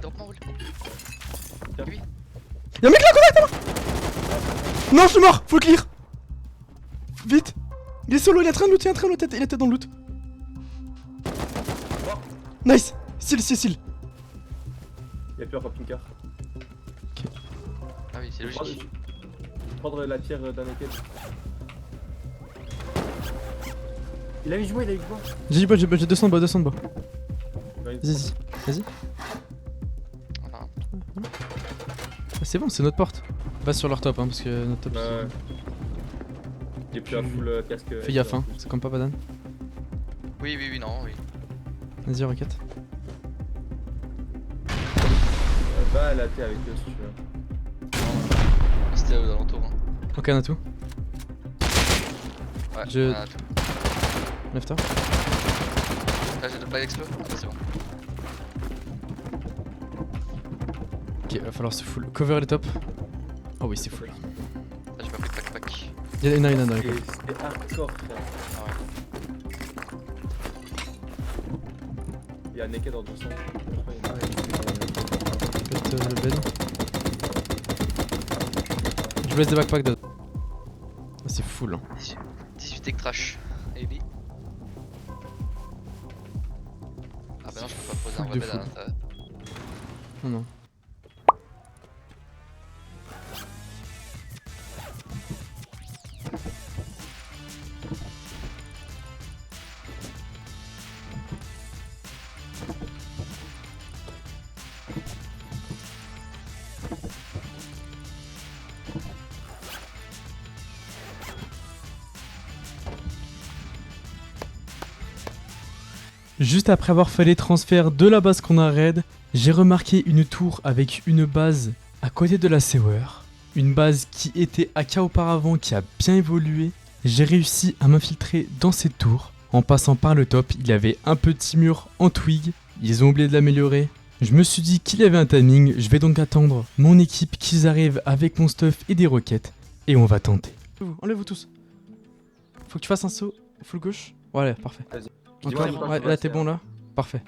Tiens. Oui. Y'a un mec là, connecte moi. Non, je suis mort, faut le clear. Vite. Il est solo, il est en train de loot, il était dans le loot. Nice. Seal. Y'a plus encore Pinker. Ah oui, c'est logique. Prendre la pierre d'un équel. Il a eu joué. J'ai 200 de bas. Ouais, Vas-y. Enfin, Ah, c'est bon, c'est notre porte. Va sur leur top, hein, parce que notre top. Ouais. Il est plus à full casque. Fais gaffe, hein, c'est comme pas banane. oui. Vas-y, roquette. Va à la T avec eux si tu veux. C'était aux alentours. Hein. Ok, on a tout. Ouais, Je- on a tout. Left up. Là, j'ai pas d'explo. Ah, c'est bon. Ok, va falloir se full. Cover les tops. Oh oui, c'est full. Là, j'ai pas pris de pack. Y'en a dans les Et c'était hardcore frère. Ah ouais. Il y a un naked en 200. Peut-être le bed. Je vous laisse des backpacks dedans. Oh, c'est full. Hein. 18 tech trash. AB. Ah bah non, je peux pas poser un Full vrai de bed à full. l'intérieur. Non. Juste après avoir fait les transferts de la base qu'on a raid, j'ai remarqué une tour avec une base à côté de la sewer. Une base qui était AK auparavant, qui a bien évolué. J'ai réussi à m'infiltrer dans cette tour. En passant par le top, il y avait un petit mur en twig. Ils ont oublié de l'améliorer. Je me suis dit qu'il y avait un timing. Je vais donc attendre mon équipe qu'ils arrivent avec mon stuff et des roquettes. Et on va tenter. Enlève-vous tous. Faut que tu fasses un saut full gauche. Voilà, parfait. Vas-y. Encore, Dis-moi, ouais, là t'es bon là. Parfait.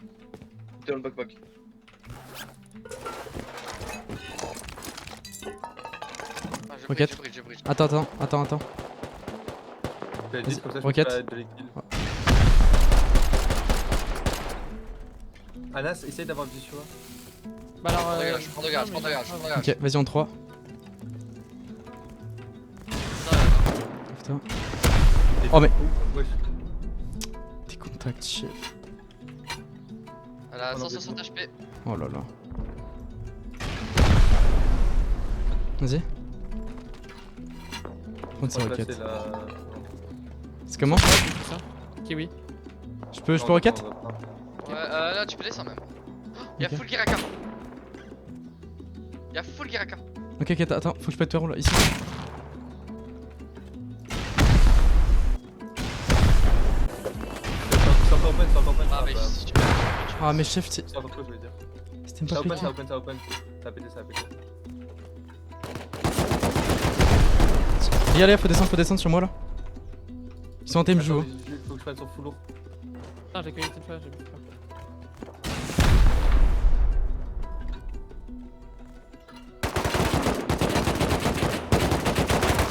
T'es dans le backpack. Ah, j'ai Roquette. Je bridge. Attends. Fais Vas-y, vite, comme ça, je roquette. peux pas de les kills. Anas, essaye d'avoir le visu. Bah alors. Je prends de garde. Ok, vas-y en 3. Putain. Oh, mais- Wesh. Tes contacts, chef. Elle a 160 HP. Oh là là. Vas-y. Prends ces Là, roquettes. c'est la- C'est comment? Ouais, c'est tout ça. Kiwi. Je peux Non, roquette? on va pas. Ouais, là tu peux descendre même. Y'a Ok. full Giraka. Ok, attends, faut que je pète le là, ici. C'est encore open. Ah, mais si tu peux. Ah, mais chef, c'est C'est encore quoi, je voulais dire. c'était Ça pas open, pété. ça open. Ça a pété. Regardez, faut descendre sur moi là. Ils sont en team, joue. Attends, faut que je prenne son full lourd. Putain, j'ai cueilli cette fois, j'ai plus peur.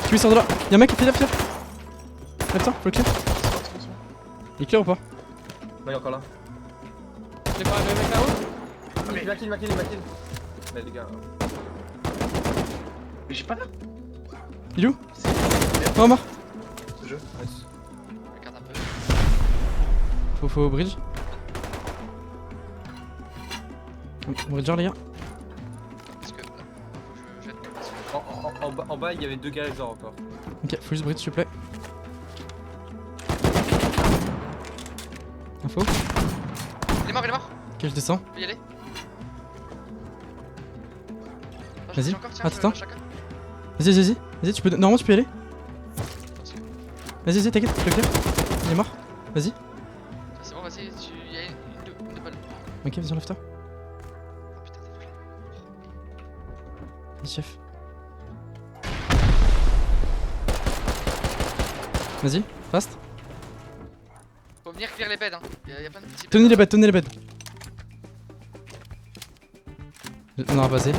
Tu lui sors de là. Y'a un mec qui fait lève-toi. Lève-toi, faut le clear. Il est clear ou pas? Non, il est encore là. J'ai pas le mec là-haut. Il m'a kill. Mais les gars. Mais j'ai pas là. Il est où? Oh, mort. Nice. Regarde un peu. Faut bridge. Bridger, les gars. Parce que. Faut que je jette. Parce que- En bas, il y avait 2 garagers encore. Ok, faut juste bridge, s'il te plaît. Info. Ok, Il est mort. je descends. Tu peux y aller. Vas-y. Encore, tiens, Attends. chacun. Vas-y, tu peux. Normalement, tu peux y aller. Vas-y, t'inquiète, je le clear. Il est mort. Vas-y. C'est bon, vas-y, il y a une de balle. Ok, vas-y, enlève-toi. Oh putain, t'as touché. Vas-y, chef. Vas-y, fast. Faut venir clear les beds, hein. Y'a plein de petits. Tenez les bêtes. On aura passé.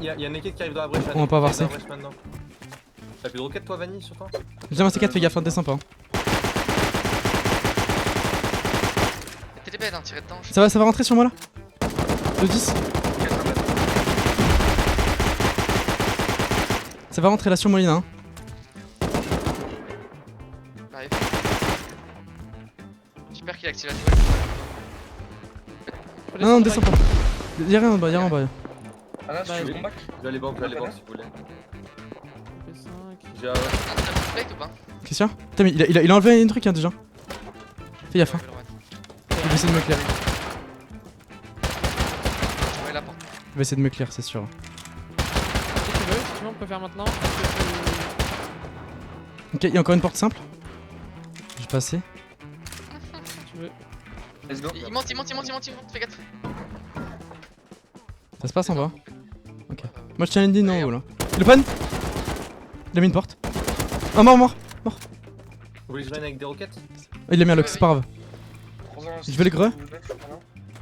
Il y a un naked qui arrive dans la brèche. On va pas avoir ça. ça. T'as plus de roquette toi, Vanille, sur toi? J'ai un C4, fais gaffe, hein, descends pas. Hein. T'es les beds, hein, tirez dedans. Ça va rentrer sur moi là. De 10. Ça va rentrer là sur moi, Lina. Hein. J'arrive. J'espère qu'il active la toile. Non, descends pas. Y'a rien en bas, Ah là, Bah, je oui. suis au bac. Je vais aller banque si vous voulez. J'ai T'as un plate ou pas? Qu'est-ce qu'il y a? Putain, mais il a enlevé un truc hein, déjà. Fais gaffe, hein. Je vais le remettre. Il va essayer de me clear. Je vais la porte. Il va essayer de me clear, c'est sûr. Si tu veux, on peut faire maintenant. Ok, il y a encore une porte simple. Je vais passer. Si tu veux. Let's go. Il monte, fais gaffe. Ça se passe en bas. Ok. Moi je tiens une ligne en haut là. Il open. Il a mis une porte. Ah, mort. Vous voulez que je vienne avec des roquettes? Ah, il a mis un lock, c'est pas grave. Je vais les greux.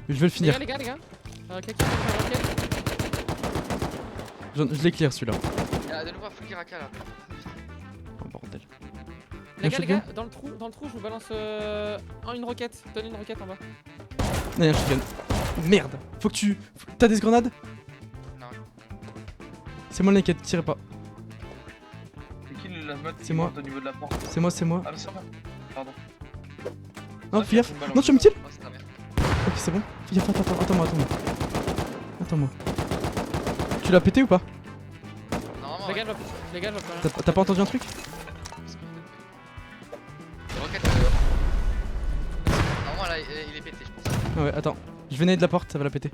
Je vais le finir. Les gars. Quelqu'un peut faire roquette. Je l'ai clear celui-là. Il y a de nouveau un full Giraka là. Oh bordel. Les Un gars, dans le trou, je vous balance une roquette. Donne une roquette en bas. Non, y'a un shotgun. Merde. Faut que tu. T'as des grenades? Non. C'est moi le naked, tirez pas. C'est qui la meute C'est moi. au niveau de la porte? C'est moi. Ah, c'est moi. Pardon. Non, Ah, fais gaffe. une balle en Non, tu me kill. Oh, c'est ta mère. Ok, c'est bon. Fais gaffe, attends-moi. Tu l'as pété ou pas? Normalement, Les ouais. gars, je vais faire T'as pas entendu un truc? Roquette. Normalement là, il est pété, je pense. Ah ouais, attends. Je vais naître de la porte, ça va la péter.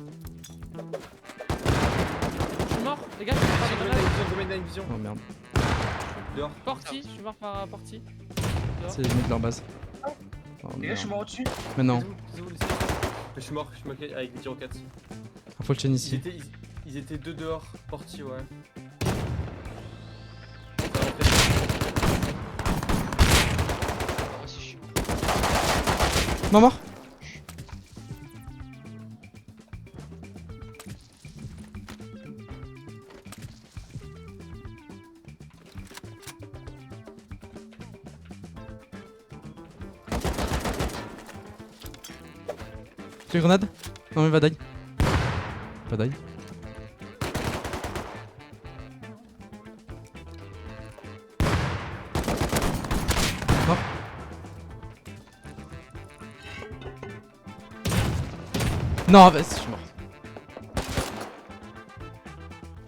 Je suis mort, les gars, je suis mort par des grenades. Domaine vision. Oh merde. Dehors. Porti, je suis mort par Porti. C'est les mecs de leur base. Oh Les gars, je suis merde. mort au-dessus. Mais non, Je suis mort avec 10 roquettes. faut le chain ici. Ils étaient deux dehors, porti, ouais. Moi aussi, je suis mort. Mort. Les grenades. Non mais va die. Va die. Mort. Non, bah, je suis mort.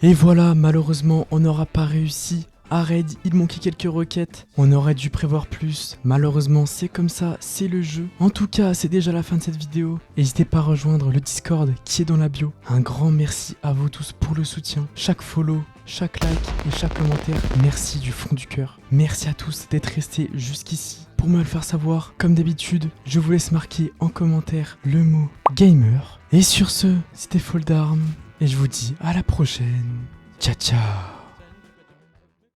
Et voilà, malheureusement, on n'aura pas réussi. À raid, il manquait quelques requêtes. On aurait dû prévoir plus. Malheureusement, c'est comme ça, c'est le jeu. En tout cas, c'est déjà la fin de cette vidéo. N'hésitez pas à rejoindre le Discord qui est dans la bio. Un grand merci à vous tous pour le soutien. Chaque follow, chaque like et chaque commentaire, merci du fond du cœur. Merci à tous d'être restés jusqu'ici. Pour me le faire savoir, comme d'habitude, je vous laisse marquer en commentaire le mot gamer. Et sur ce, c'était Foldarm. Et je vous dis à la prochaine. Ciao ciao.